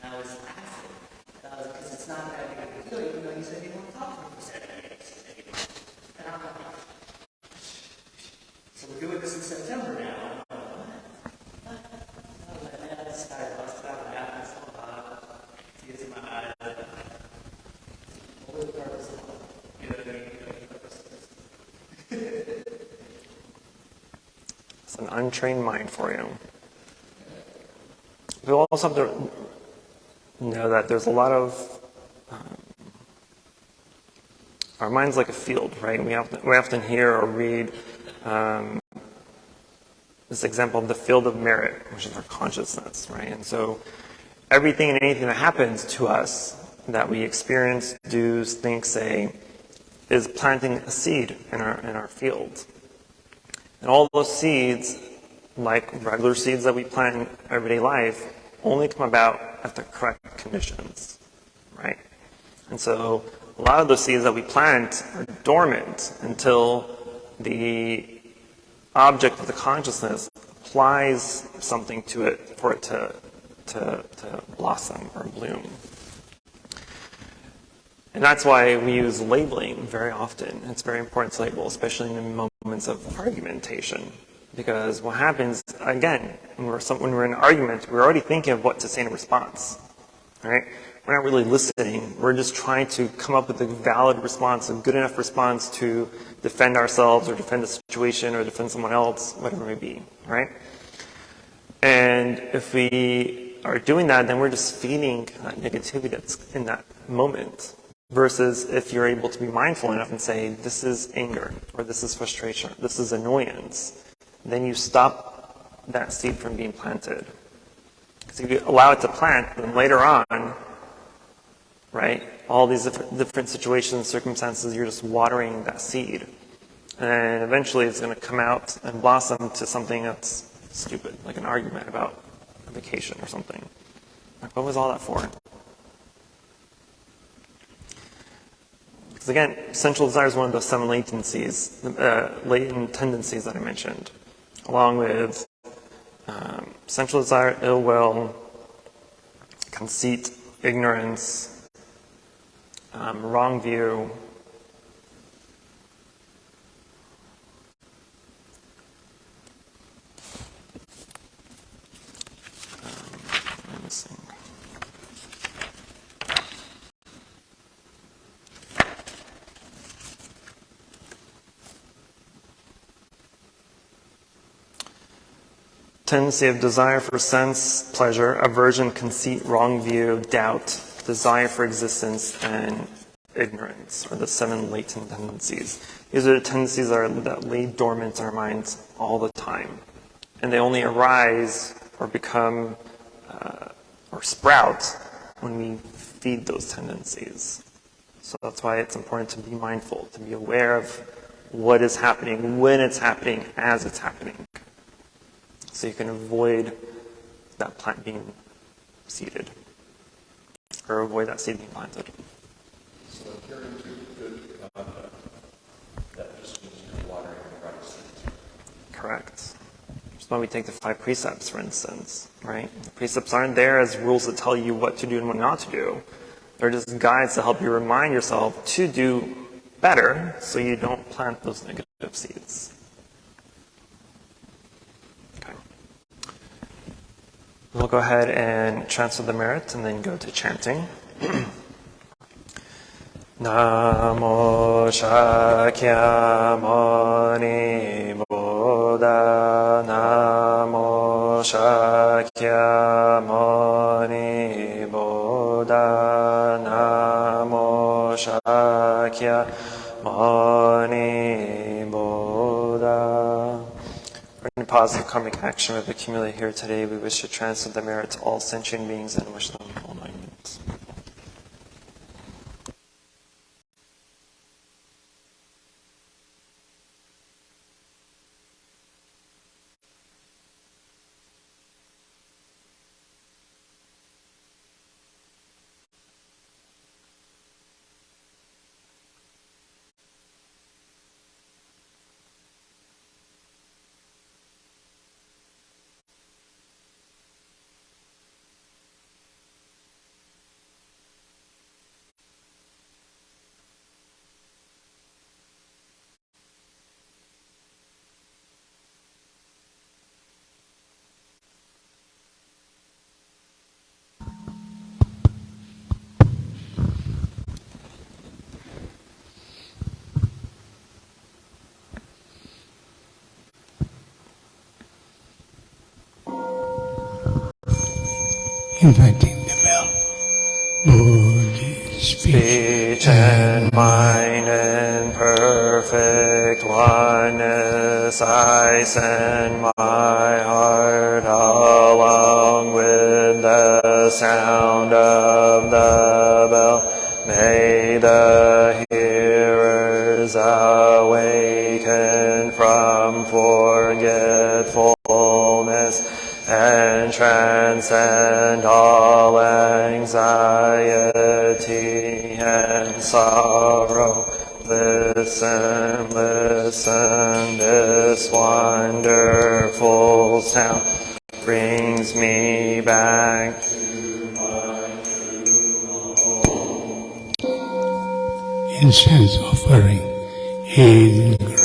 Speaker 2: And I was laughing. Because it's not that big of a deal, even though he said he didn't want to talk to me for 7 days. And I'm like, so we're doing this in September now. I was like, man, I started busting out laughing so hard. Tears in my eyes. What was the purpose of it? You know what I mean?
Speaker 1: It's an untrained mind for you. We also have to know that there's a lot of our mind's like a field, right? We often hear or read this example of the field of merit, which is our consciousness, right? And so everything and anything that happens to us that we experience, do, think, say, is planting a seed in our field. And all those seeds, like regular seeds that we plant in everyday life, only come about at the correct conditions, right? And so a lot of those seeds that we plant are dormant until the object of the consciousness applies something to it for it to blossom or bloom. And that's why we use labeling very often. It's very important to label, especially in moments of argumentation. Because what happens, again, when we're in an argument, we're already thinking of what to say in response. Right? We're not really listening. We're just trying to come up with a valid response, a good enough response to defend ourselves or defend the situation or defend someone else, whatever it may be. Right? And if we are doing that, then we're just feeding that negativity that's in that moment. Versus if you're able to be mindful enough and say, this is anger, or this is frustration, this is annoyance, then you stop that seed from being planted. Because if you allow it to plant, then later on, right, all these different situations, circumstances, you're just watering that seed. And eventually it's going to come out and blossom to something that's stupid, like an argument about a vacation or something. Like, what was all that for? Because again, sensual desire is one of those 7 latencies, latent tendencies that I mentioned, along with sensual desire, ill will, conceit, ignorance, wrong view, I'm missing. Tendency of desire for sense, pleasure, aversion, conceit, wrong view, doubt, desire for existence, and ignorance, or the 7 latent tendencies. These are the tendencies that lay dormant in our minds all the time. And they only arise or become, or sprout when we feed those tendencies. So that's why it's important to be mindful, to be aware of what is happening, when it's happening, as it's happening. So you can avoid that plant being seeded, or avoid that seed being planted.
Speaker 3: So adhering to good conduct, that just means you're watering the right seeds.
Speaker 1: Correct. That's why we take the 5 precepts, for instance, right? The precepts aren't there as rules that tell you what to do and what not to do. They're just guides to help you remind yourself to do better so you don't plant those negative seeds. We'll go ahead and transfer the merit and then go to chanting. Namo Shakyamuni Buddha, Namo Shakyamuni Buddha, Namo Shakyamuni Buddha. For any positive karmic action we've accumulated here today, we wish to transfer the merit to all sentient beings and wish them all enlightenment.
Speaker 4: inviting the bell. Buddhi
Speaker 1: Speech and mind in perfect oneness, I send my heart along with the sound of the bell. May the hearers awaken from forgetfulness and transcend all anxiety and sorrow. Listen, listen, this wonderful sound brings me back to my true home.
Speaker 4: Incense offering in
Speaker 1: gratitude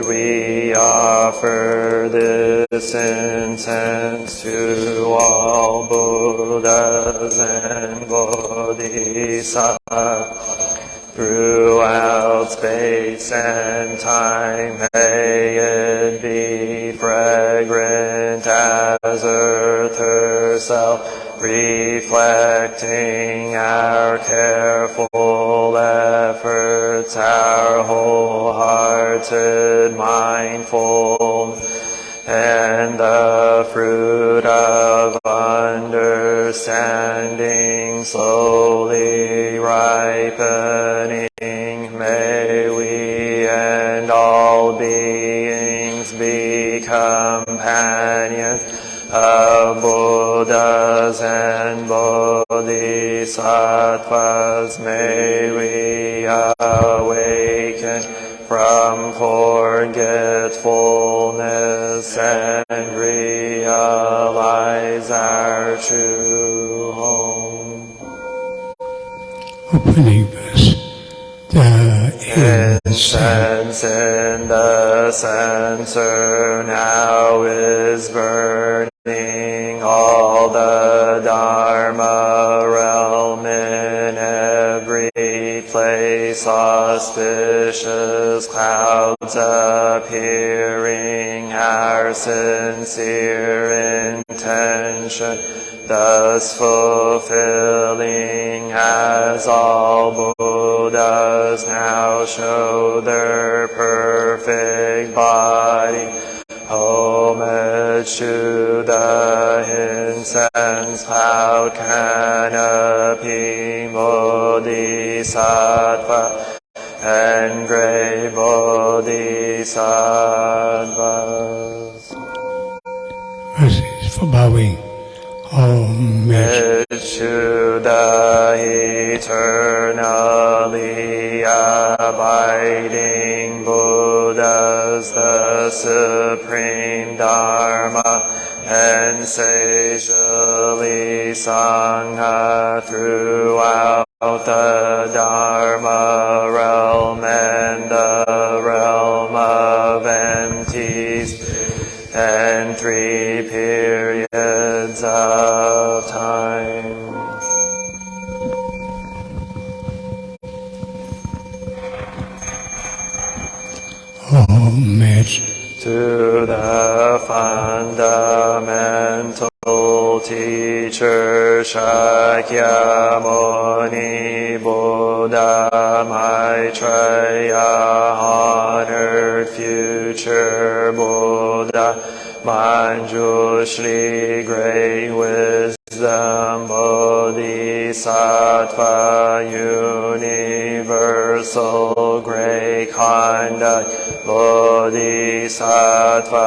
Speaker 1: we offer this incense to all Buddhas and Bodhisattvas throughout space and time. May it be fragrant as earth herself, reflecting our careful efforts, our wholehearted mindfulness, and the fruit of understanding slowly ripening. May we and all beings be companions of Buddhas and Bodhisattvas. May we awaken from forgetfulness and realize our true home.
Speaker 4: Opening verse. The
Speaker 1: incense in the censer now is burning. All the Dharma realm in every place, auspicious clouds appearing, our sincere intention thus fulfilling, as all Buddhas now show their perfect body. Homage to the incense cloud canopy, Bodhisattva and great Bodhisattvas.
Speaker 4: verses for bowing. Homage
Speaker 1: to the eternally abiding Buddhas, the supreme Dharma and sagely Sangha throughout the Dharma realm and the realm of empties, and 3 periods of time.
Speaker 4: homage
Speaker 1: to the fundamental teacher Shakyamuni Buddha Maitreya, honored future Buddha Manjushri, great wisdom Bodhisattva, universal great conduct Bodhisattva,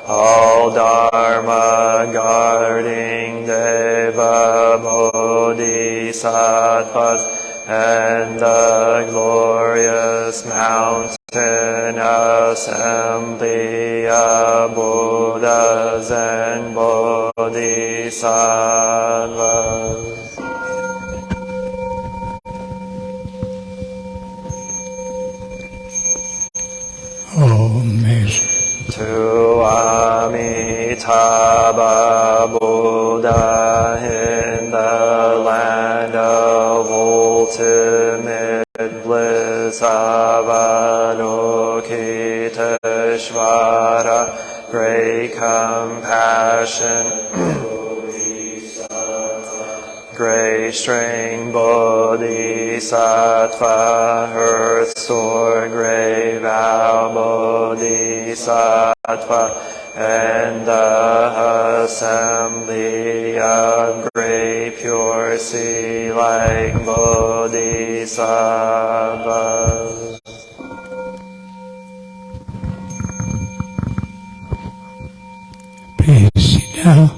Speaker 1: all Dharma guarding Deva Bodhisattvas, and the glorious mountain assembly of Buddhas and Bodhisattvas.
Speaker 4: homage
Speaker 1: To Amitabha Buddha in the land of ultimate bliss, Avalokiteshvara, great compassion string Bodhisattva, earth store, grey vow Bodhisattva, and the assembly of great pure sea-like Bodhisattvas.
Speaker 4: Please sit down.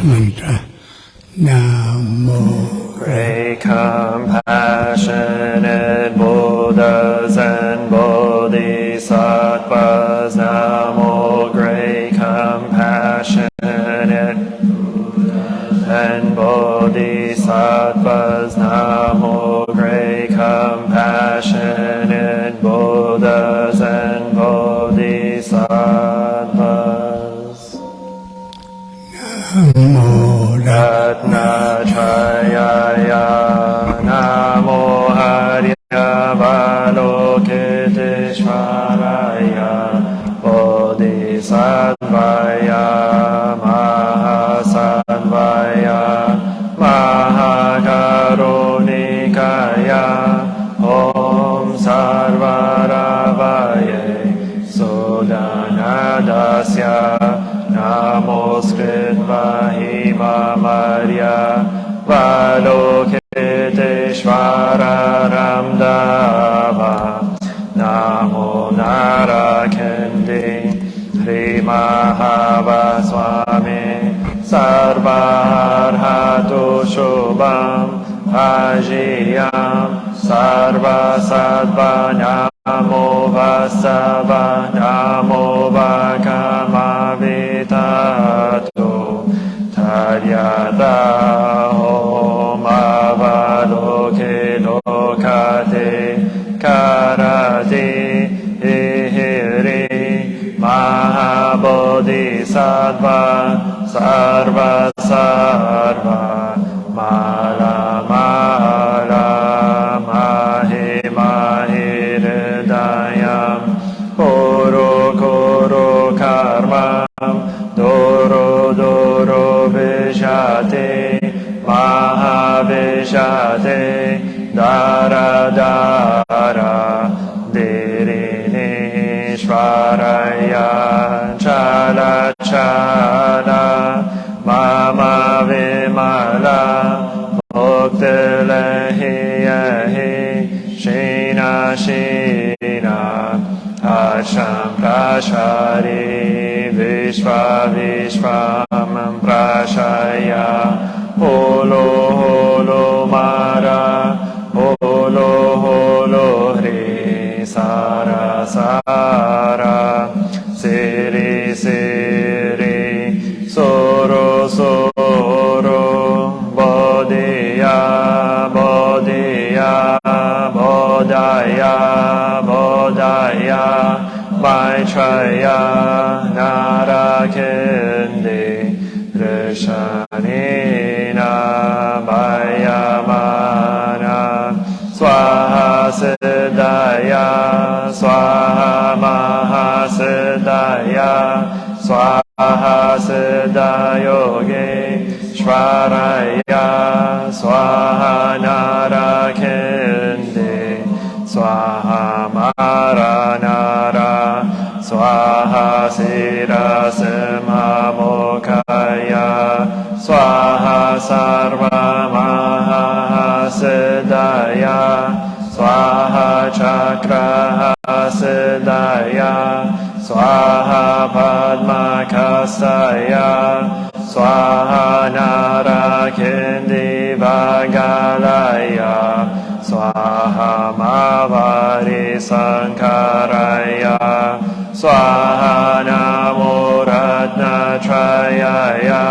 Speaker 4: Mantra. Namo.
Speaker 1: Great compassionate Buddhas and Bodhisattvas. Namo. Great compassionate and Bodhisattvas. Namo. Great compassionate Buddhas and Bodhisattvas.
Speaker 4: Namo
Speaker 1: Ratnachayaya Namo Haryavalokiteshvaraya Bodhisattvaya Mahasatvaya Mahakarunikaya Om Sarvaravaye Sudanadasya Namaskritva Himamarya Valokiteshvara Ramdava Namo Narakendi Hri Mahavaswami Sarvarhatu Shubham Ajiyam Sarva Sattva Namo Vasava Namo Vakamavitatu Taryata Om Avaloke Lokate Karati Ihiri Mahabodhisattva Sarva Sarva Mala Mala Mahi Mahi Hridayam Koro Koro Karmam Doro Doro Vijate Mahavijate Dara Dara Dirini Shvaraya Chala Chala Mama Vimala Bhaktilehi Shina Shina Asham Prashari Vishva Vishvam Prashaya Holo Holo Mara Holo Holo Hri Sara Sara Siri Siri Soro Soro Bodhiya Bodhiya Bodhaya Bodhaya Maitreya Narakendi Rishanina Vayamana Swaha Siddhaya Swaha Mahasiddhaya Swaha Siddhayoge Shvaraya Swaha Narakendi Swaha Maranara Swaha Sira Simhamokaya Swaha Sarva Mahasiddhaya Swaha Chakra Siddhaya Swaha Padmakasaya Swaha Narakindi Vagalaya Swaha Mavari Sankaraya Swaha Namo Ratna Trayaya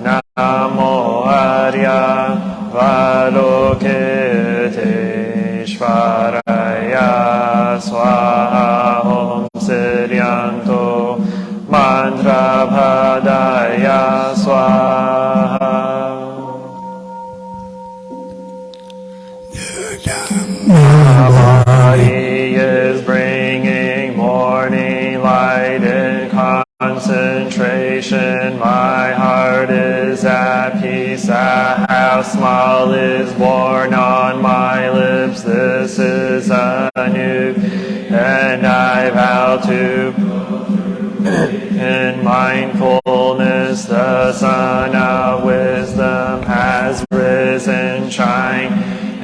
Speaker 1: Namo Arya Valokiteshvaraya Swaha Om Siryanto Mantra Padaya Swaha. My body is bringing morning light in concentration. My heart is at peace. A half smile is born on my lips. This is a new, and I vow to in mindfulness, the sun of wisdom has risen, shine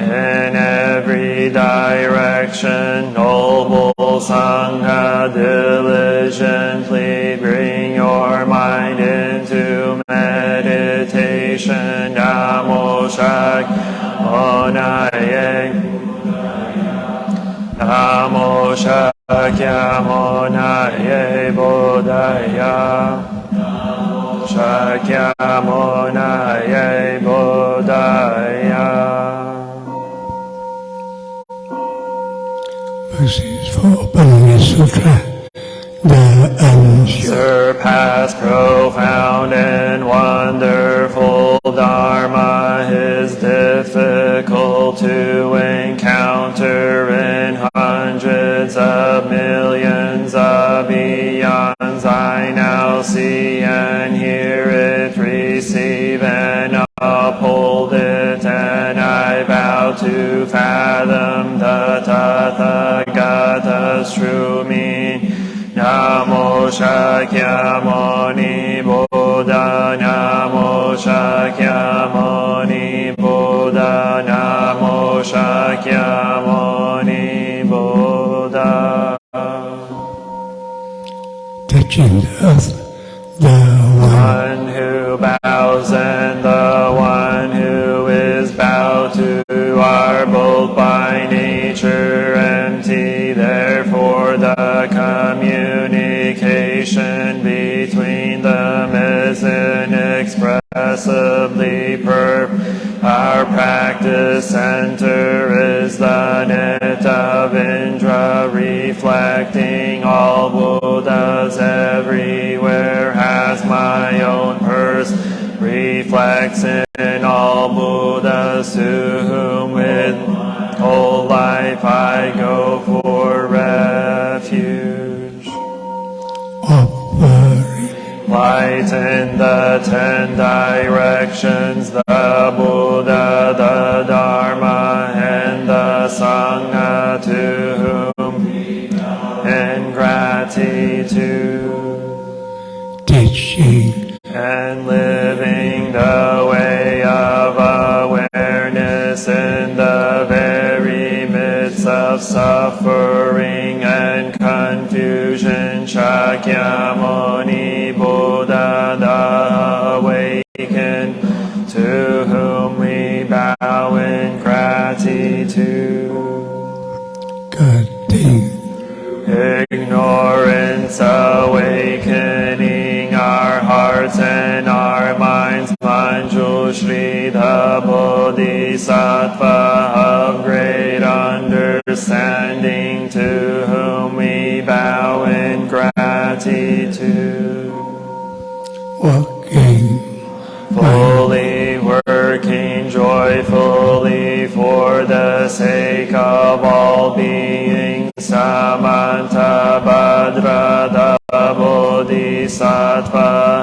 Speaker 1: in every direction. Noble Sangha, diligently bring your mind into meditation. Namo Shakyamonaye, Namo Shakyamonaye Bodhaya, Shakyamonaye Bodhaya.
Speaker 4: Verses for Panini Sutra, the
Speaker 1: Surpass profound and wonderful Dharma is difficult to encounter in hundreds of millions of eons. I now see and hear it, receive and uphold it, and I vow to fathom the Tathagata's true meaning. Namo Shakyamuni Buddha, Namo Shakyamuni Buddha, Namo Shakyamuni Buddha.
Speaker 4: touching the earth, the
Speaker 1: one who bows and the one who is bowed to are both by nature empty. Therefore the communication between them is inexpressibly perfect. Our practice center is the net of Indra, reflecting all Buddhas everywhere. Has my own purse, reflects in all Buddhas, to whom with whole life I go for refuge. Light in the 10 directions, the Buddha, the Dharma, and the Sangha, to whom in gratitude,
Speaker 4: teaching
Speaker 1: and living the way of awareness in the very midst of suffering and confusion. Shakyamuni Buddha, the awakened, to whom we bow in gratitude.
Speaker 4: good thing.
Speaker 1: Ignorance awakening our hearts and our minds. Manjushri, the Bodhisattva of great understanding, to whom we bow in gratitude.
Speaker 4: Working
Speaker 1: Fully working joyfully for the sake of all beings. Samanta Bhadra, the Bodhisattva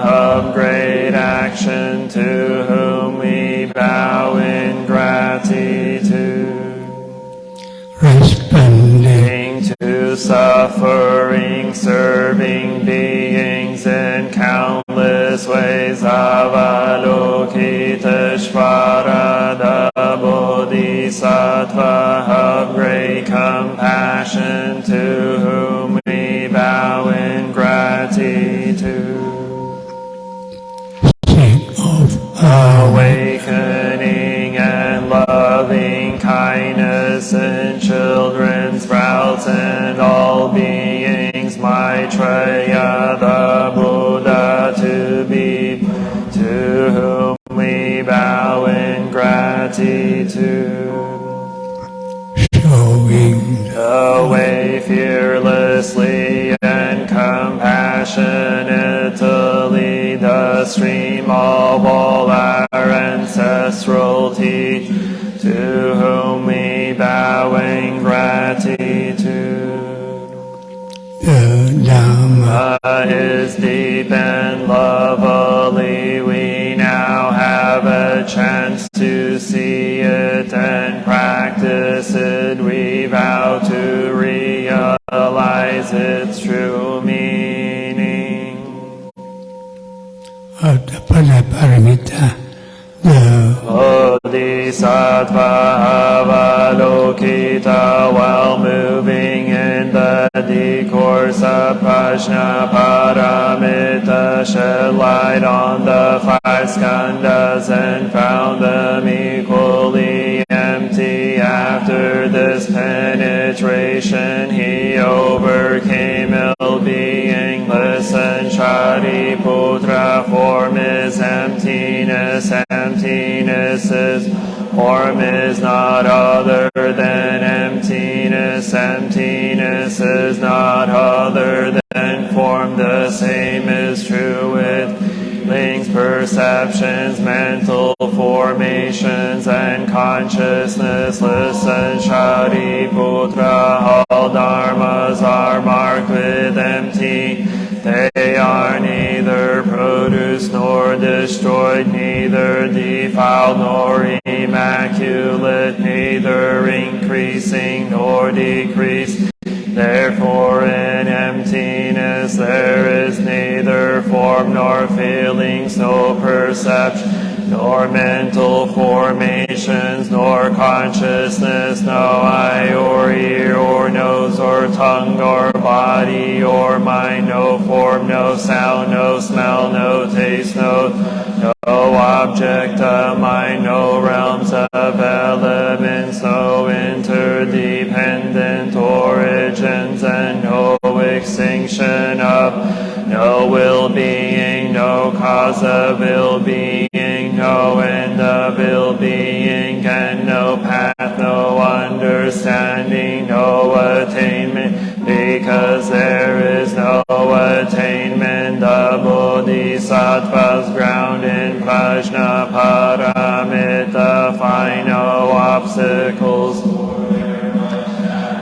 Speaker 1: of great action, to whom we bow in gratitude.
Speaker 4: responding
Speaker 1: To suffering, serving beings in countless ways. Avalokiteshvara, the Bodhisattva of great compassion, to whom we bow in gratitude. way fearlessly and compassionate to lead the stream of all our ancestral teach, to whom we bow in gratitude.
Speaker 4: The Dhamma
Speaker 1: Is deep and lovely, we now have a chance to see it and practice it. We vow to realize its true meaning.
Speaker 4: of the Paramita, the
Speaker 1: Bodhisattva Avalokita, while moving in the discourse of Prajna Paramita, shed light on the 5 skandhas and found them equally empty. After this penetration, he overcame ill-beingness, and Shariputra, form is emptiness. Emptiness is form is not other than emptiness. Emptiness is not other than form. The same is true with feelings, perceptions, mental formations, and consciousness. Listen, Shariputra, all dharmas are marked with empty. They are neither produced nor destroyed, neither defiled nor immaculate, neither increasing nor decreased. Therefore in emptiness there is neither form nor feelings, no perception, nor mental formations, nor consciousness, no eye or ear or nose or tongue or body or mind, no form, no sound, no smell, no taste, no object of mind, no realms of elements, no interdependent origins, and no extinction of no ill-being, no cause of ill-being, no end of ill-being, and no path, no understanding, no attainment, because there is no attainment. The Bodhisattva's ground in Prajna Paramita find no obstacles.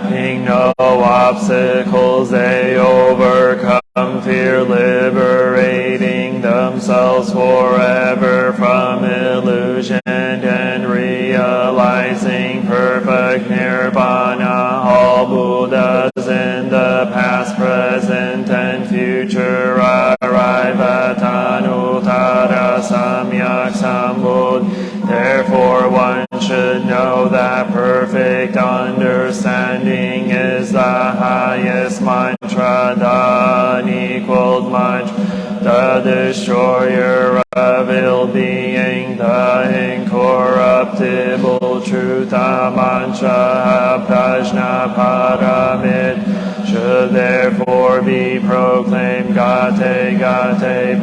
Speaker 1: Being no obstacles, they overcome fear, liberating themselves forever from illusion and realizing perfect nirvana. All Buddhas in the past, present, and future arrive at Anuttara Samyak Sambodhi. Therefore one should know that perfect understanding is the highest mantra, the unequaled mantra, the destroyer of ill-being, the incorruptible truth. The mantra of Prajna Paramita should therefore be proclaimed. Gate gate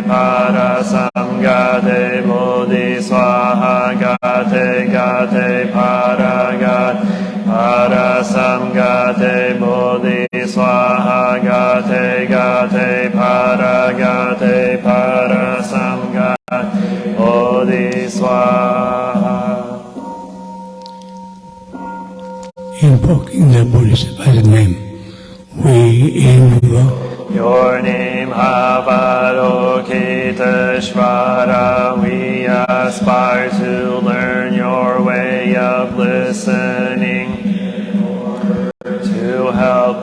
Speaker 1: para samgate bodhi swaha. Gate gate para samgate bodhi swaha. Gate gate para samgate bodhi swaha.
Speaker 4: invoking the Bodhisattva's name, we invoke
Speaker 1: your name, Avalokiteshvara. We aspire to learn your way of listening, to help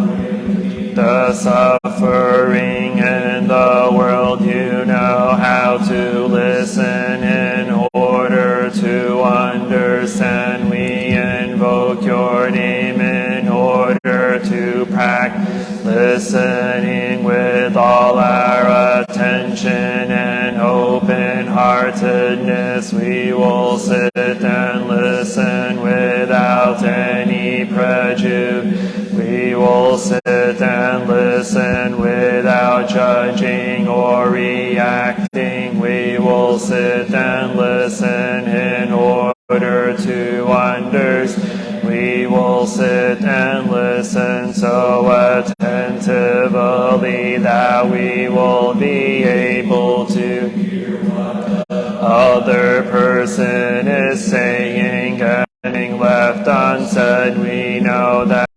Speaker 1: the suffering in the world. You know how to listen in order to understand. We invoke your name in order to practice listening with all our attention and open-heartedness. We will sit and listen without any prejudice. We will sit and listen without judging or reacting. We will sit and listen in order to understand. We will sit and listen so attentively that we will be able to hear what the other person is saying. Anything left unsaid, we know that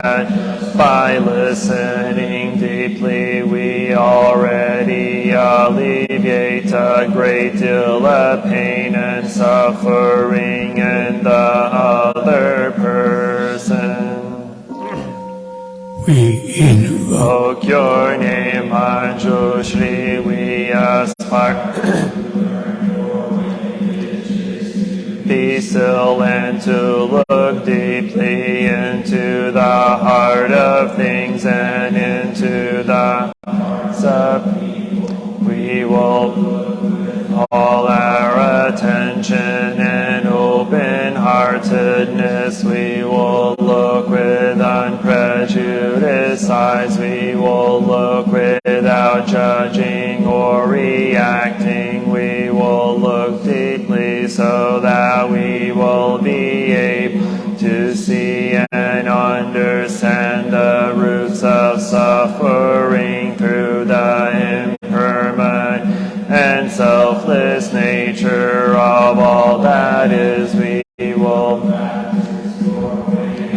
Speaker 1: by listening deeply we already alleviate a great deal of pain and suffering in the other person.
Speaker 4: We invoke
Speaker 1: your name, Manjushri, we aspire be still and to look deeply into the heart of things and into the sub. We will all our attention and open-heartedness. We will look with unprejudiced eyes. We will look without judging or reacting. We will look deeply so that we will be able to see and understand the roots of suffering through the impermanent and selfless nature of all that is. We will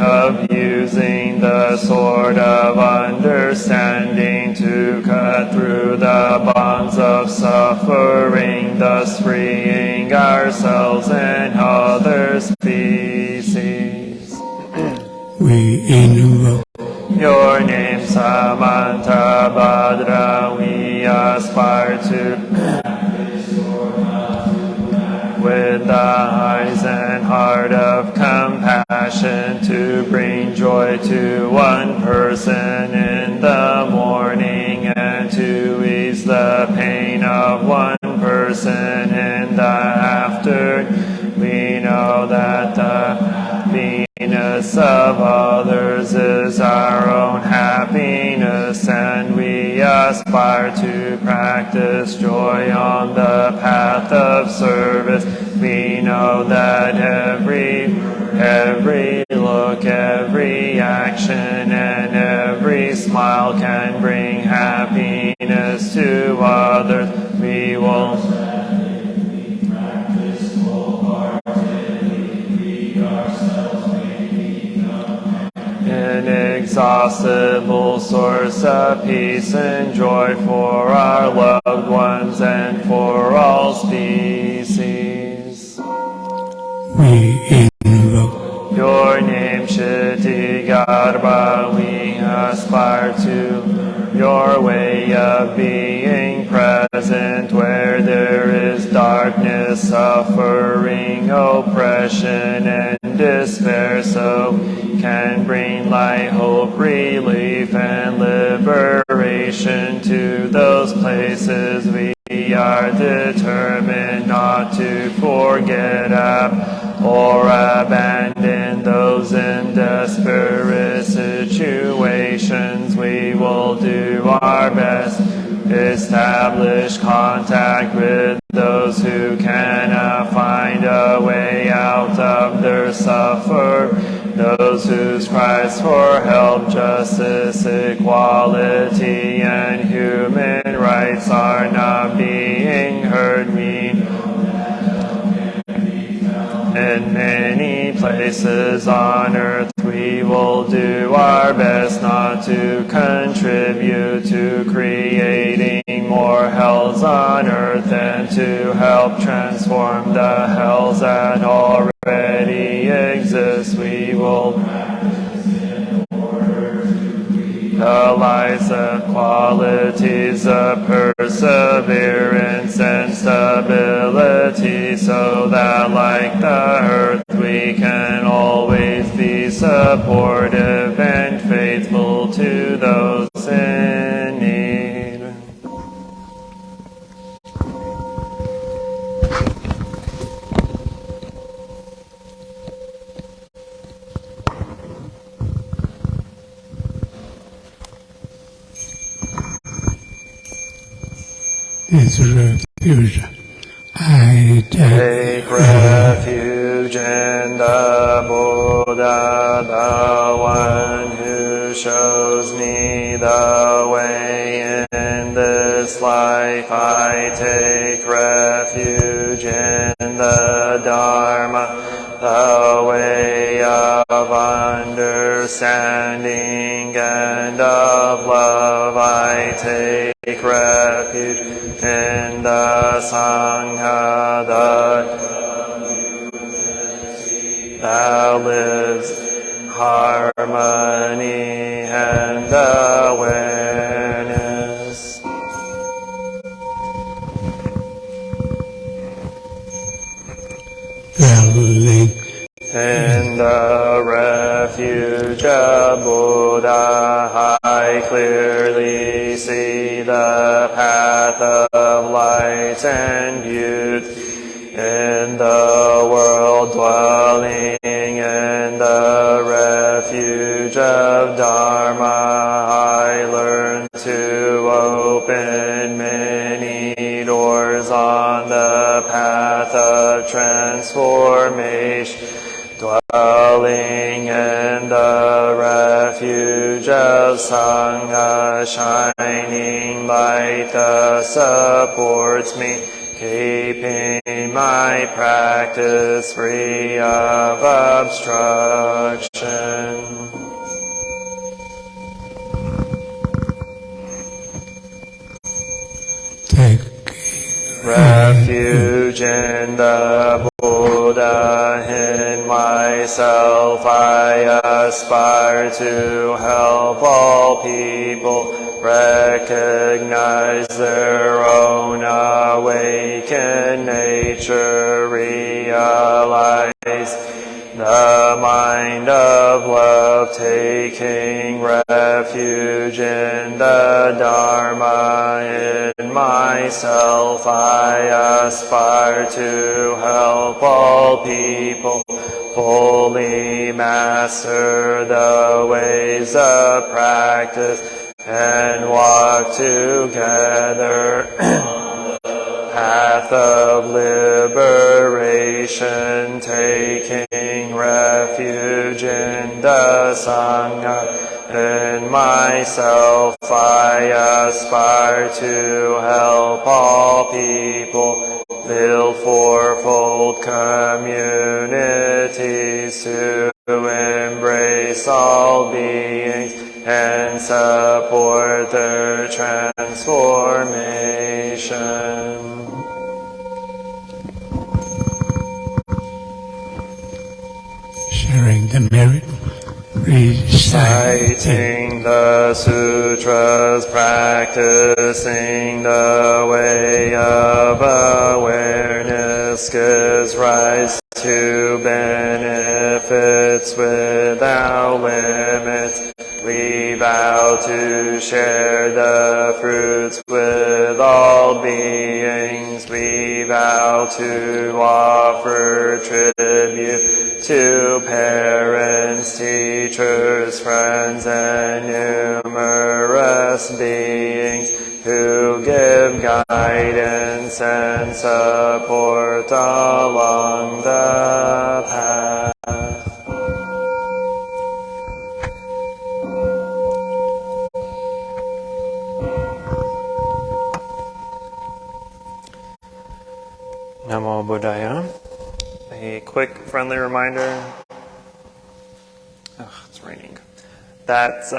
Speaker 1: of using the sword of understanding to cut through the bonds of suffering, thus freeing ourselves and other species.
Speaker 4: We invoke
Speaker 1: your name, Samanta Bhadra, we aspire to with the eyes and heart of compassion to bring joy to one person in the morning and to ease the pain of one person in the afternoon. We know that the happiness of others is our own happiness, and we aspire to practice joy on the path of service. We know that every look, every action, and every smile can bring happiness to others. We will inexhaustible source of peace and joy for our loved ones and for all species.
Speaker 4: We invoke
Speaker 1: your name, Shiti Garbha, we aspire to your way of being present where there is darkness, suffering, oppression, and despair, so we can bring light, hope, relief, and liberation to those places. We are determined not to forget or abandon those in desperate situations. We will do our best, establish contact with those who cannot find a way out of their suffering, those whose cries for help, justice, equality, and human rights are not being heard. In many places on earth, we will do our best not to contribute to creating more hells on earth and to help transform the hells that already exist. We will realize the qualities of perseverance and stability so that like the earth we can always be supportive and faithful to those in need.
Speaker 4: This refuge I
Speaker 1: Take refuge in the Buddha, the one who shows me the way in this life. I take refuge in the Dharma, the way of understanding and of love. I take refuge in the Sangha, that lives harmony and awareness.
Speaker 4: dwelling
Speaker 1: In the refuge of Buddha, I clearly see the path of light and beauty. In the world, dwelling in the refuge of Dharma, I learn to open many doors on the path of transformation. Dwelling in the refuge of Sangha, shining light that supports me, keeping my practice free of obstruction.
Speaker 4: taking
Speaker 1: Refuge in the Buddha, in myself I aspire to help all people recognize their own awakened nature, realize the mind of love, taking refuge in the Dharma. In myself I aspire to help all people fully master the ways of practice and walk together path of liberation, taking refuge in the Sangha. In myself I aspire to help all people build fourfold communities to embrace all beings and support their transformation.
Speaker 4: sharing the merit, reciting
Speaker 1: Reciting the sutras, practicing the way of awareness gives rise to benefits without limits. We vow to share the fruits with all beings. We vow to offer tribute to parents, teachers, friends, and numerous beings who give guidance and support along the path. Namo Buddhaya. A quick friendly reminder, it's raining, that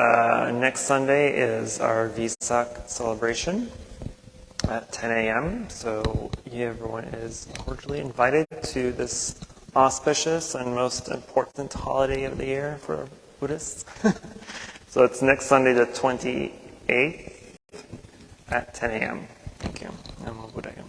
Speaker 1: next Sunday is our Vesak celebration at 10 a.m. So everyone is cordially invited to this auspicious and most important holiday of the year for Buddhists. So it's next Sunday the 28th at 10 a.m. Thank you. Namo Buddhaya.